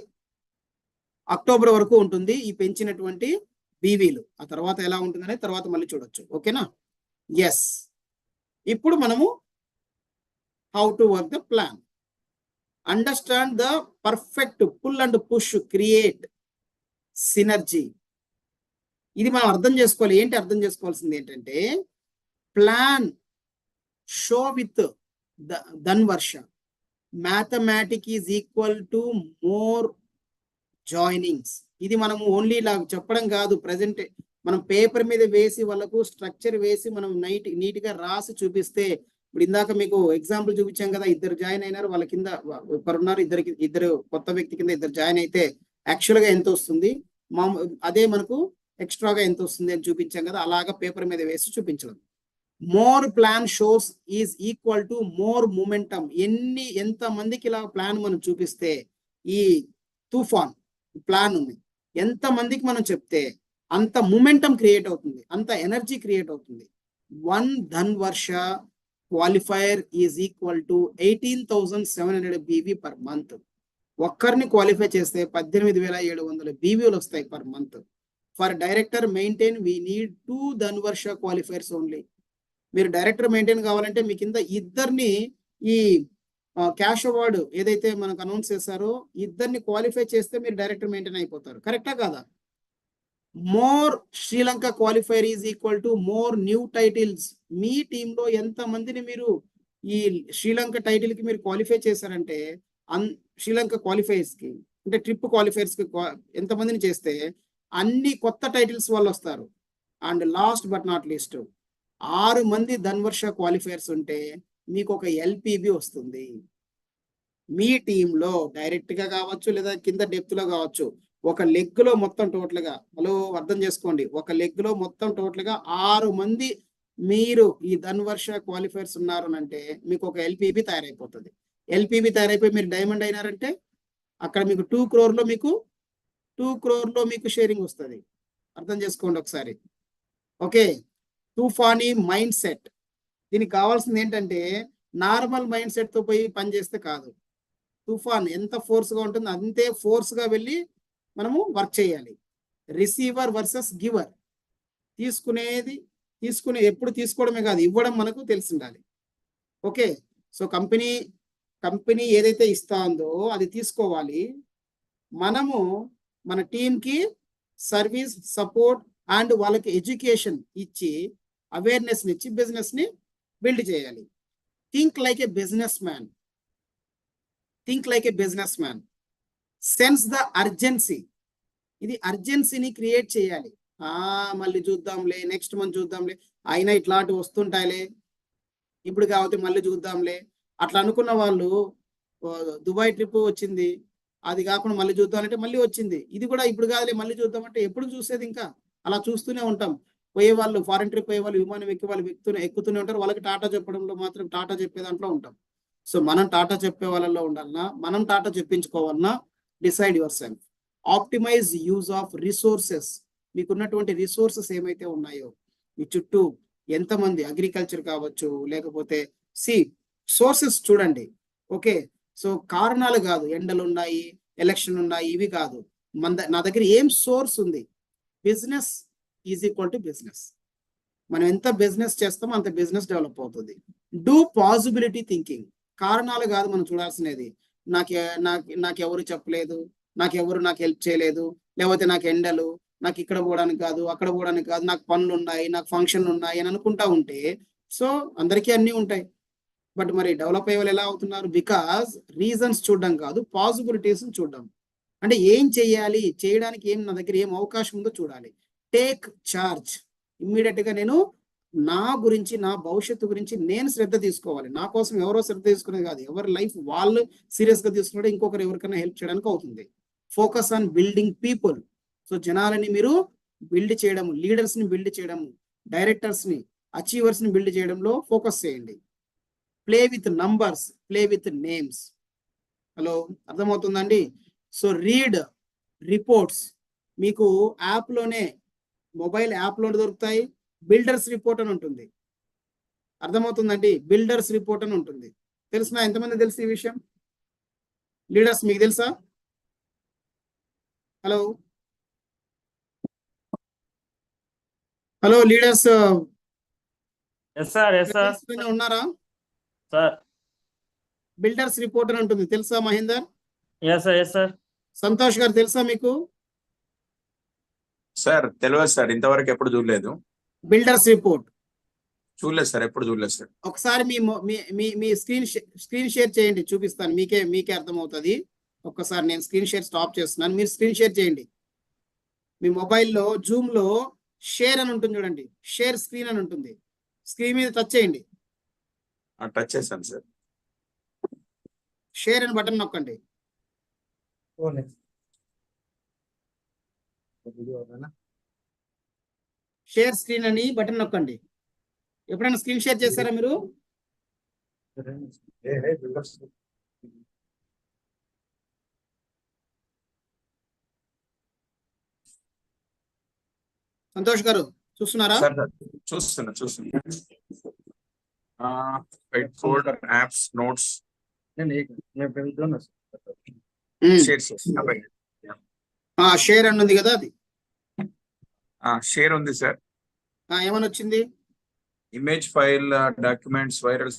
అక్టోబర్ వరకు ఉంటుంది ఈ పెంచినటువంటి బీవీలు. ఆ తర్వాత ఎలా ఉంటుందనే తర్వాత మళ్ళీ చూడొచ్చు. ఓకేనా? ఎస్, ఇప్పుడు మనము how to work the plan, understand the perfect pull and push, create synergy. ఇది మనం అర్థం చేసుకోవాలి. ఏంటి అర్థం చేసుకోవాల్సింది ఏంటంటే, plan show with Dhanvarsha, mathematic is equal to more joinings. ఇది మనము ఓన్లీ ఇలా చెప్పడం కాదు, ప్రజెంట్ మనం పేపర్ మీద వేసి వాళ్ళకు స్ట్రక్చర్ వేసి మనం నీట్ గా రాసి చూపిస్తే, ఇప్పుడు ఇందాక మీకు ఎగ్జాంపుల్ చూపించాం కదా, 2 జాయిన్ అయినారు, వాళ్ళ కింద ఒకరున్నారు, ఇద్దరు కొత్త వ్యక్తి కింద 2 జాయిన్ అయితే యాక్చువల్ గా ఎంత వస్తుంది, అదే మనకు ఎక్స్ట్రాగా ఎంత వస్తుంది అని చూపించాం కదా, అలాగా పేపర్ మీద వేసి చూపించడం. More plan shows is equal to more momentum. ఎంత మందికి ఇలా ప్లాన్ మనం చూపిస్తే, ఈ తుఫాన్ ప్లాన్ ఉంది, ఎంత మందికి మనం చెప్తే అంత మూమెంటం క్రియేట్ అవుతుంది, అంత ఎనర్జీ క్రియేట్ అవుతుంది. 1 Dhanvarsha qualifier is equal to 18,700 BV per month. ఒక్కరిని క్వాలిఫై చేస్తే 18,700 బీవీలు వస్తాయి per month. For director maintain we need 2 Dhanvarsha qualifiers only. మీరు డైరెక్టర్ మెయింటైన్ కావాలంటే మీ కింద ఇద్దరిని, ఈ క్యాష్ అవార్డు ఏదైతే మనకు అనౌన్స్ చేశారో, ఇద్దరిని క్వాలిఫై చేస్తే మీరు డైరెక్టర్ మెయింటైన్ అయిపోతారు. కరెక్టా కాదా? More Sri Lanka qualifier is equal to more new titles. మీ టీంలో ఎంత మందిని మీరు ఈ శ్రీలంక టైటిల్ కి మీరు క్వాలిఫై చేశారంటే శ్రీలంక క్వాలిఫైర్స్ కి అంటే ట్రిప్ క్వాలిఫైర్స్ కి ఎంతమందిని చేస్తే అన్ని కొత్త టైటిల్స్ వాళ్ళు వస్తారు. And last but not least 6 మంది ధన్వర్ష క్వాలిఫైర్స్ ఉంటే మీకు ఒక ఎల్పిబి వస్తుంది. మీ టీంలో డైరెక్ట్ గా కావచ్చు లేదా కింద డెప్త్ లో కావచ్చు. ఒక లెగ్ లో మొత్తం టోటల్ గా అర్థం చేసుకోండి, ఒక లెగ్ లో మొత్తం టోటల్ గా 6 మంది మీరు ఈ ధన్వర్ష క్వాలిఫైర్స్ ఉన్నారు అంటే మీకు ఒక ఎల్పిబి తయారైపోతుంది. ఎల్పిబి తయారైపోయి మీరు డైమండ్ అయినారంటే అక్కడ మీకు 2 crore లో మీకు షేరింగ్ వస్తుంది. అర్థం చేసుకోండి ఒకసారి. Okay, Tufani mind set. దీనికి కావాల్సింది ఏంటంటే నార్మల్ మైండ్ సెట్ తో పోయి పని చేస్తే కాదు. తుఫాన్ ఎంత ఫోర్స్ గా ఉంటుందో అంతే ఫోర్స్ గా వెళ్ళి మనము వర్క్ చేయాలి. Receiver versus giver. తీసుకునే ఎప్పుడు తీసుకోవడమే కాదు, ఇవ్వడం మనకు తెలిసి ఉండాలి. ఓకే, సో కంపెనీ ఏదైతే ఇస్తుందో అది తీసుకోవాలి. మనము మన టీంకి సర్వీస్ సపోర్ట్ అండ్ వాళ్ళకి ఎడ్యుకేషన్ ఇచ్చి అవేర్నెస్ ఇచ్చి బిజినెస్ ని బిల్డ్ చేయాలి. Think like A business man. Sense the urgency. ఇది అర్జెన్సీని క్రియేట్ చేయాలి. మళ్ళీ చూద్దాంలే, నెక్స్ట్ మంత్ చూద్దాంలే, అయినా ఇట్లాంటివి వస్తుంటాయిలే, ఇప్పుడు కాబట్టి మళ్ళీ చూద్దాంలే అట్లా అనుకున్న వాళ్ళు దుబాయ్ ట్రిప్ వచ్చింది, అది కాకుండా మళ్ళీ చూద్దామంటే మళ్ళీ వచ్చింది, ఇది కూడా ఇప్పుడు కాదులే మళ్ళీ చూద్దామంటే ఎప్పుడు చూసేది? ఇంకా అలా చూస్తూనే ఉంటాం. పోయే వాళ్ళు ఫారెన్ ట్రిప్ పోయే వాళ్ళు విమానం ఎక్కి వాళ్ళు ఎక్కుతూనే ఉంటారు. వాళ్ళకి టాటా చెప్పడంలో మాత్రం టాటా చెప్పే దాంట్లో ఉంటాం. సో మనం టాటా చెప్పే వాళ్ళలో ఉండాలన్నా మనం టాటా చెప్పించుకోవాలన్నా decide yourself. Optimize use of resources. మీకున్నటువంటి రిసోర్సెస్ ఏమైతే ఉన్నాయో మీ చుట్టూ ఎంతమంది అగ్రికల్చర్ కావచ్చు లేకపోతే సోర్సెస్ చూడండి. ఓకే, సో కారణాలు కాదు, ఎండలు ఉన్నాయి, ఎలక్షన్ ఉన్నాయి, ఇవి కాదు. నా దగ్గర ఏం సోర్స్ ఉంది. Business is equal to business. మనం ఎంత బిజినెస్ చేస్తామో అంత బిజినెస్ డెవలప్ అవుతుంది. Do possibility thinking. కారణాలు కాదు మనం చూడాల్సినది. నాకు ఎవరు చెప్పలేదు, నాకు హెల్ప్ చేయలేదు, లేకపోతే నాకు ఎండలు, నాకు ఇక్కడ పోవడానికి కాదు, అక్కడ పోవడానికి కాదు, నాకు పనులు ఉన్నాయి, నాకు ఫంక్షన్లు ఉన్నాయి అని అనుకుంటా ఉంటే సో అందరికీ అన్నీ ఉంటాయి. బట్ మరి డెవలప్ అయ్యే వాళ్ళు ఎలా అవుతున్నారు? బికాస్ రీజన్స్ చూడడం కాదు, పాసిబిలిటీస్ చూడడం. అంటే ఏం చెయ్యాలి, చేయడానికి నా దగ్గర ఏం అవకాశం ఉందో చూడాలి. Take charge. ఇమ్మీడియట్ గా నేను నా గురించి, నా భవిష్యత్తు గురించి నేను శ్రద్ధ తీసుకోవాలి. నా కోసం ఎవరో శ్రద్ధ తీసుకునేది కాదు, ఎవరి లైఫ్ వాళ్ళు సీరియస్ గా తీసుకుంటే ఇంకొకరు ఎవరికైనా హెల్ప్ చేయడానికి అవుతుంది. Focus on building people. So జనాలని మీరు బిల్డ్ చేయడం, లీడర్స్ ని బిల్డ్ చేయడం, డైరెక్టర్స్ ని, అచీవర్స్ ని బిల్డ్ చేయడంలో ఫోకస్ చేయండి. Play with numbers, play with names. Hello, అర్థమవుతుందండి? So read reports. మీకు యాప్లోనే, మొబైల్ యాప్లో దొరుకుతాయి. బిల్డర్స్ రిపోర్ట్ అని ఉంటుంది. అర్థమవుతుందండి? బిల్డర్స్ రిపోర్ట్ అని ఉంటుంది. తెలుసునా? ఎంతమంది తెలుసు ఈ విషయం? లీడర్స్ మీకు తెలుసా? హలో లీడర్స్ ఉన్నారా? బిల్డర్స్ రిపోర్ట్ అని ఉంటుంది, తెలుసా మహేందర్? సంతోష్ గారు తెలుసా మీకు? సార్ తెలియదు సార్, ఇంతవరకు ఎప్పుడు చూడలేదు. బిల్డర్స్ రిపోర్ట్ చూడలేదు సార్, ఎప్పుడు చూడలేదు సార్. ఒకసారి మీ స్క్రీన్ షేర్ చేయండి, చూపిస్తాను. మీకే అర్థమవుతుంది. ఒక్కసారి నేను స్క్రీన్ షేర్ స్టాప్ చేస్తున్నాను, మీరు స్క్రీన్ షేర్ చేయండి. మీ మొబైల్లో జూమ్ లో షేర్ అని ఉంటుంది చూడండి, షేర్ స్క్రీన్ అని ఉంటుంది. స్క్రీన్ మీద టచ్ చేయండి. టచ్ చేశాను సార్. షేర్ అని బటన్ నొక్కండి. షేర్ స్క్రీన్ అని బటన్ నొక్కండి. ఎప్పుడైనా స్క్రీన్ షేర్ చేశారా మీరు? సంతోష్ గారు చూస్తున్నారా? చూస్తున్నా. ఫోల్డర్, యాప్స్, నోట్స్, షేర్ అని ఉంది కదా, అది షేర్ ఉంది సార్. ఏమని వచ్చింది? Image, file, documents, viral,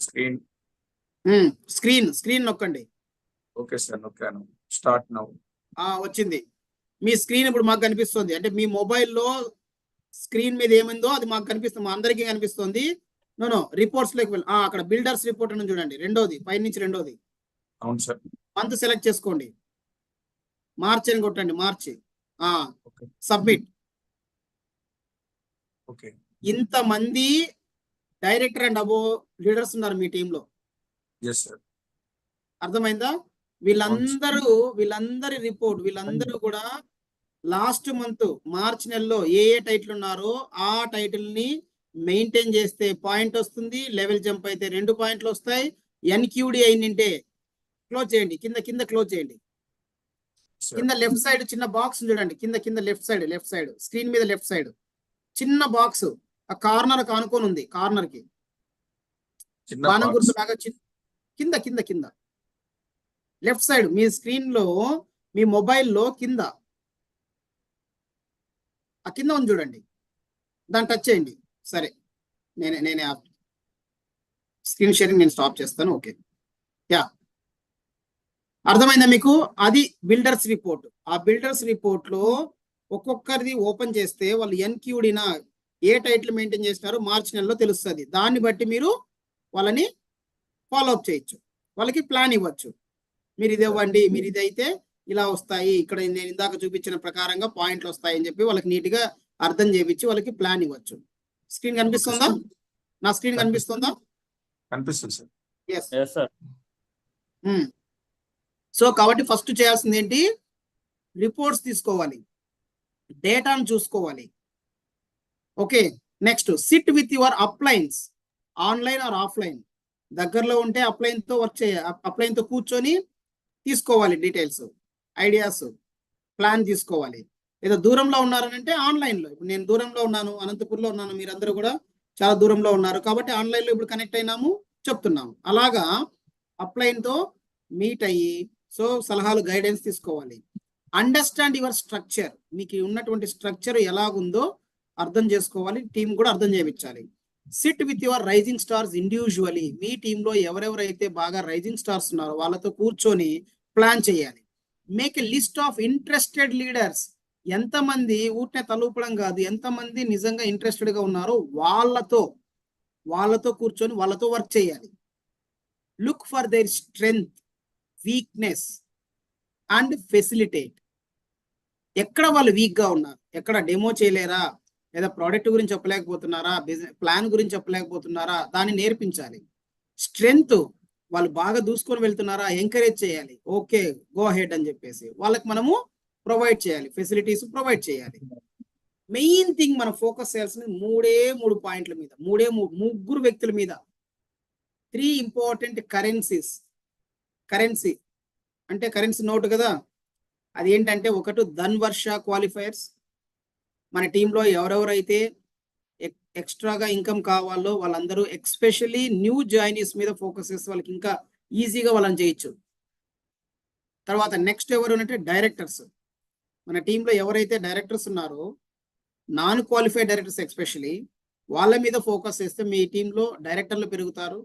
screen నొక్కండి. ఓకే సార్, నొక్కాను. Start now. వచ్చింది. మీ స్క్రీన్ ఇప్పుడు మాకు కనిపిస్తుంది, అంటే మీ మొబైల్లో స్క్రీన్ మీద ఏమైందో అది మాకు కనిపిస్తుంది, మా అందరికీ కనిపిస్తుంది. రిపోర్ట్స్ లోకి వెళ్ళి అక్కడ బిల్డర్స్ రిపోర్ట్ అని చూడండి, రెండోది పై నుంచి రెండోది. అవును సార్. మంత్ సెలెక్ట్ చేసుకోండి, మార్చ్ అని కొట్టండి, మార్చి. ఓకే. సబ్మిట్. ఓకే. ఇంతమంది డైరెక్టర్ అండ్ అబో లీడర్స్ ఉన్నారు మీ టీంలో. Yes sir. అర్థమైందా? వీళ్ళందరి రిపోర్ట్, వీళ్ళందరూ కూడా లాస్ట్ మంత్ మార్చ్ నెలలో ఏ టైటిల్ ఉన్నారో ఆ టైటిల్ ని మెయింటైన్ చేస్తే పాయింట్ వస్తుంది, లెవెల్ జంప్ అయితే 2 పాయింట్లు వస్తాయి. ఎన్క్యూడి అయిందంటే క్లోజ్ చేయండి, కింద క్లోజ్ చేయండి. కింద లెఫ్ట్ సైడ్ చిన్న బాక్స్ చూడండి, కింద లెఫ్ట్ సైడ్ స్క్రీన్ మీద లెఫ్ట్ సైడ్ చిన్న బాక్స్, ఆ కార్నర్ కానుకొని ఉంది, కార్నర్ కి బాణం గుర్తు లాగా కింద లెఫ్ట్ సైడ్ మీ స్క్రీన్ లో, మీ మొబైల్లో కింద ఆ కింద ఉంది చూడండి, దాన్ని టచ్ చేయండి. సరే, నేనే స్క్రీన్ షేరింగ్ నేను స్టాప్ చేస్తాను. ఓకే, యా, అర్థమైందా మీకు? అది బిల్డర్స్ రిపోర్ట్. ఆ బిల్డర్స్ రిపోర్ట్ లో ఒక్కొక్కరిది ఓపెన్ చేస్తే వాళ్ళు ఎన్క్యూడినా ఏ టైటిల్ మెయింటైన్ చేసినారో మార్చి నెలలో తెలుస్తుంది. దాన్ని బట్టి మీరు వాళ్ళని ఫాలో అప్ చేయొచ్చు, వాళ్ళకి ప్లాన్ ఇవ్వచ్చు. మీరు ఇది ఇవ్వండి, మీరు ఇది అయితే ఇలా వస్తాయి, ఇక్కడ నేను ఇందాక చూపించిన ప్రకారంగా పాయింట్లు వస్తాయి అని చెప్పి వాళ్ళకి నీట్ గా అర్థం చేయించి వాళ్ళకి ప్లాన్ ఇవ్వచ్చు. స్క్రీన్ కనిపిస్తుందా? నా స్క్రీన్ కనిపిస్తుందా? కనిపిస్తుంది సార్. Yes sir. సో కాబట్టి ఫస్ట్ చేయాల్సింది ఏంటి? రిపోర్ట్స్ తీసుకోవాలి, డేటాను చూసుకోవాలి. Okay, next sit with your uplines, online or offline. దగ్గరలో ఉంటే అప్లైన్ తో వర్క్ అప్లైన్ తో కూర్చొని తీసుకోవాలి డీటెయిల్స్, ఐడియాస్, ప్లాన్ తీసుకోవాలి. ఏదో దూరంలో ఉన్నారనంటే ఆన్లైన్లో. ఇప్పుడు నేను దూరంలో ఉన్నాను, అనంతపూర్లో ఉన్నాను, మీరందరూ కూడా చాలా దూరంలో ఉన్నారు కాబట్టి ఆన్లైన్లో ఇప్పుడు కనెక్ట్ అయినాము, చెప్తున్నాము. అలాగా అప్లైన్తో మీట్ అయ్యి సో సలహాలు, గైడెన్స్ తీసుకోవాలి. అండర్స్టాండ్ యువర్ స్ట్రక్చర్, మీకు ఉన్నటువంటి స్ట్రక్చర్ ఎలాగుందో అర్థం చేసుకోవాలి, టీం కూడా అర్థం చేయించాలి. Sit with your rising stars individually, మీ టీంలో ఎవరెవరైతే బాగా రైజింగ్ స్టార్స్ ఉన్నారో వాళ్ళతో కూర్చొని ప్లాన్ చేయాలి. Make a list of interested leaders, ఎంతమంది ఊరినే తలూపడం కాదు, ఎంతమంది నిజంగా ఇంట్రెస్టెడ్ గా ఉన్నారో వాళ్ళతో కూర్చొని వాళ్ళతో వర్క్ చేయాలి. Look for their strength, weakness and facilitate. ఎక్కడ వాళ్ళు వీక్ గా ఉన్నారు, ఎక్కడ డెమో చేయలేరా, లేదా ప్రోడక్ట్ గురించి చెప్పలేకపోతున్నారా, బిజినెస్ ప్లాన్ గురించి చెప్పలేకపోతున్నారా, దాన్ని నేర్పించాలి. స్ట్రెంగ్త్, వాళ్ళు బాగా దూసుకొని వెళ్తున్నారా, ఎంకరేజ్ చేయాలి. ఓకే, గో హెడ్ అని చెప్పేసి వాళ్ళకి మనము ప్రొవైడ్ చేయాలి, ఫెసిలిటీస్ ప్రొవైడ్ చేయాలి. మెయిన్ థింగ్ మనం ఫోకస్ చేయాల్సింది 3 పాయింట్ల మీద, ముగ్గురు వ్యక్తుల మీద. 3 ఇంపార్టెంట్ కరెన్సీస్. కరెన్సీ అంటే కరెన్సీ నోట్ కదా, అది ఏంటంటే ఒకటి ధన్వర్ష క్వాలిఫైయర్స్. మన టీంలో ఎవరెవరైతే ఎక్స్ట్రాగా ఇన్కమ్ కావాలో వాళ్ళందరూ, ఎక్స్పెషల్లీ న్యూ జాయినీస్ మీద ఫోకస్ చేస్తే వాళ్ళకి ఇంకా ఈజీగా వాళ్ళని చేయొచ్చు. తర్వాత నెక్స్ట్ ఎవరు అంటే డైరెక్టర్స్. మన టీంలో ఎవరైతే డైరెక్టర్స్ ఉన్నారో, నాన్ క్వాలిఫైడ్ డైరెక్టర్స్ ఎక్స్పెషల్లీ, వాళ్ళ మీద ఫోకస్ చేస్తే మీ టీంలో డైరెక్టర్లు పెరుగుతారు.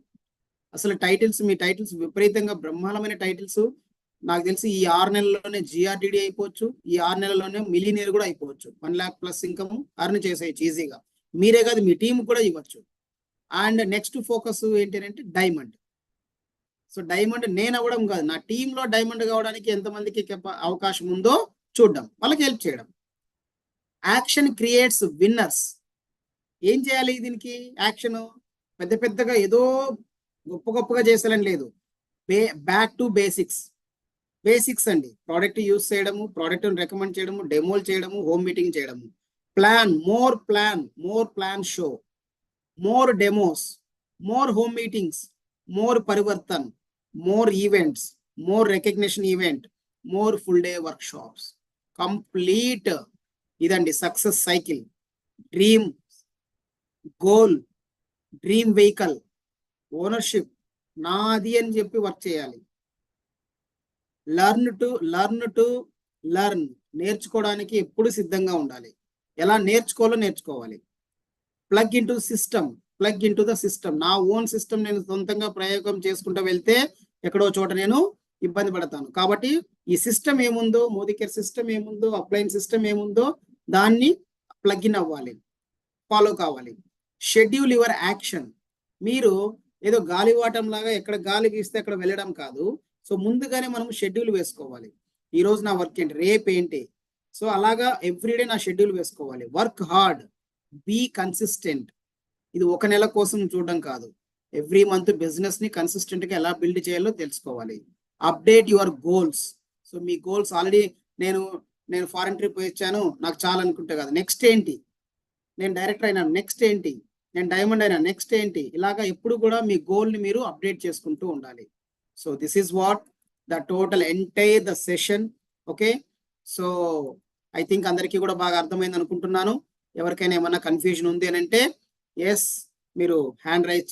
అసలు టైటిల్స్, మీ టైటిల్స్ విపరీతంగా బ్రహ్మాండమైన టైటిల్స్. నాకు తెలిసి ఈ 6 నెలల్లోనే జిఆర్డిడి అయిపోవచ్చు, ఈ 6 నెలల్లోనే మిలియనీర్ కూడా అయిపోవచ్చు. 1 lakh ప్లస్ ఇన్కమ్ అర్న్ చేసేయచ్చు ఈజీగా. మీరే కాదు, మీ టీం కూడా ఇవ్వచ్చు. అండ్ నెక్స్ట్ ఫోకస్ ఏంటి అంటే డైమండ్. సో డైమండ్ నేను అవ్వడం కాదు, నా టీంలో డైమండ్ కావడానికి ఎంతమందికి అవకాశం ఉందో చూడడం, వాళ్ళకి హెల్ప్ చేయడం. Action creates winners. ఏం చేయాలి దీనికి? యాక్షన్ పెద్దగా ఏదో గొప్పగా చేసేయాలని లేదు. బ్యాక్ టు బేసిక్స్ అండి. ప్రోడక్ట్ యూస్ చేయడము, ప్రోడక్ట్ రికమెండ్ చేయడము, డెమోలు చేయడము, హోమ్ మీటింగ్ చేయడము. More plan show, more demos, more home meetings, more Parivartan, more events, more recognition event, more full day workshops. Complete ఇదండి success cycle. Dream, goal, dream vehicle, ownership నాది అని చెప్పి work చేయాలి. Learn, నేర్చుకోవడానికి ఎప్పుడు సిద్ధంగా ఉండాలి. ఎలా నేర్చుకోవాలో నేర్చుకోవాలి. Plug in to the system. నా ఓన్ సిస్టమ్ నేను సొంతంగా ప్రయోగం చేసుకుంటూ వెళ్తే ఎక్కడో చోట నేను ఇబ్బంది పడతాను. కాబట్టి ఈ సిస్టమ్ ఏముందో, మోదీ కేర్ సిస్టమ్ ఏముందో, అప్లైన్ సిస్టమ్ ఏముందో దాన్ని ప్లగ్ ఇన్ అవ్వాలి, ఫాలో కావాలి. Schedule your action. మీరు ఏదో గాలివాటం లాగా ఎక్కడ గాలి వీస్తే అక్కడ వెళ్ళడం కాదు. సో ముందుగానే మనం షెడ్యూల్ వేసుకోవాలి. ఈ రోజు నా వర్క్ ఏంటి, రేపు ఏంటి. సో అలాగా ఎవ్రీడే నా షెడ్యూల్ వేసుకోవాలి. Work hard, be consistent. ఇది ఒక నెల కోసం చూడడం కాదు. ఎవ్రీ మంత్ బిజినెస్ ని కన్సిస్టెంట్ గా ఎలా బిల్డ్ చేయాలో తెలుసుకోవాలి. Update your goals. సో మీ గోల్స్ ఆల్రెడీ నేను ఫారెన్ ట్రిప్ వచ్చాను, నాకు చాలా అనుకుంటే కాదు. నెక్స్ట్ ఏంటి, నేను డైరెక్టర్ అయినా, నెక్స్ట్ ఏంటి, నేను డైమండ్ అయినా, నెక్స్ట్ ఏంటి. ఇలాగా ఎప్పుడు కూడా మీ గోల్ ని మీరు అప్డేట్ చేసుకుంటూ ఉండాలి. So this is what the total entire the session. Okay, so I think అందరికీ కూడా బాగా అర్థమైంది అనుకుంటున్నాను. ఎవరికైనా ఏమన్నా కన్ఫ్యూజన్ ఉంది అని అంటే ఎస్ మీరు హ్యాండ్ రైజ్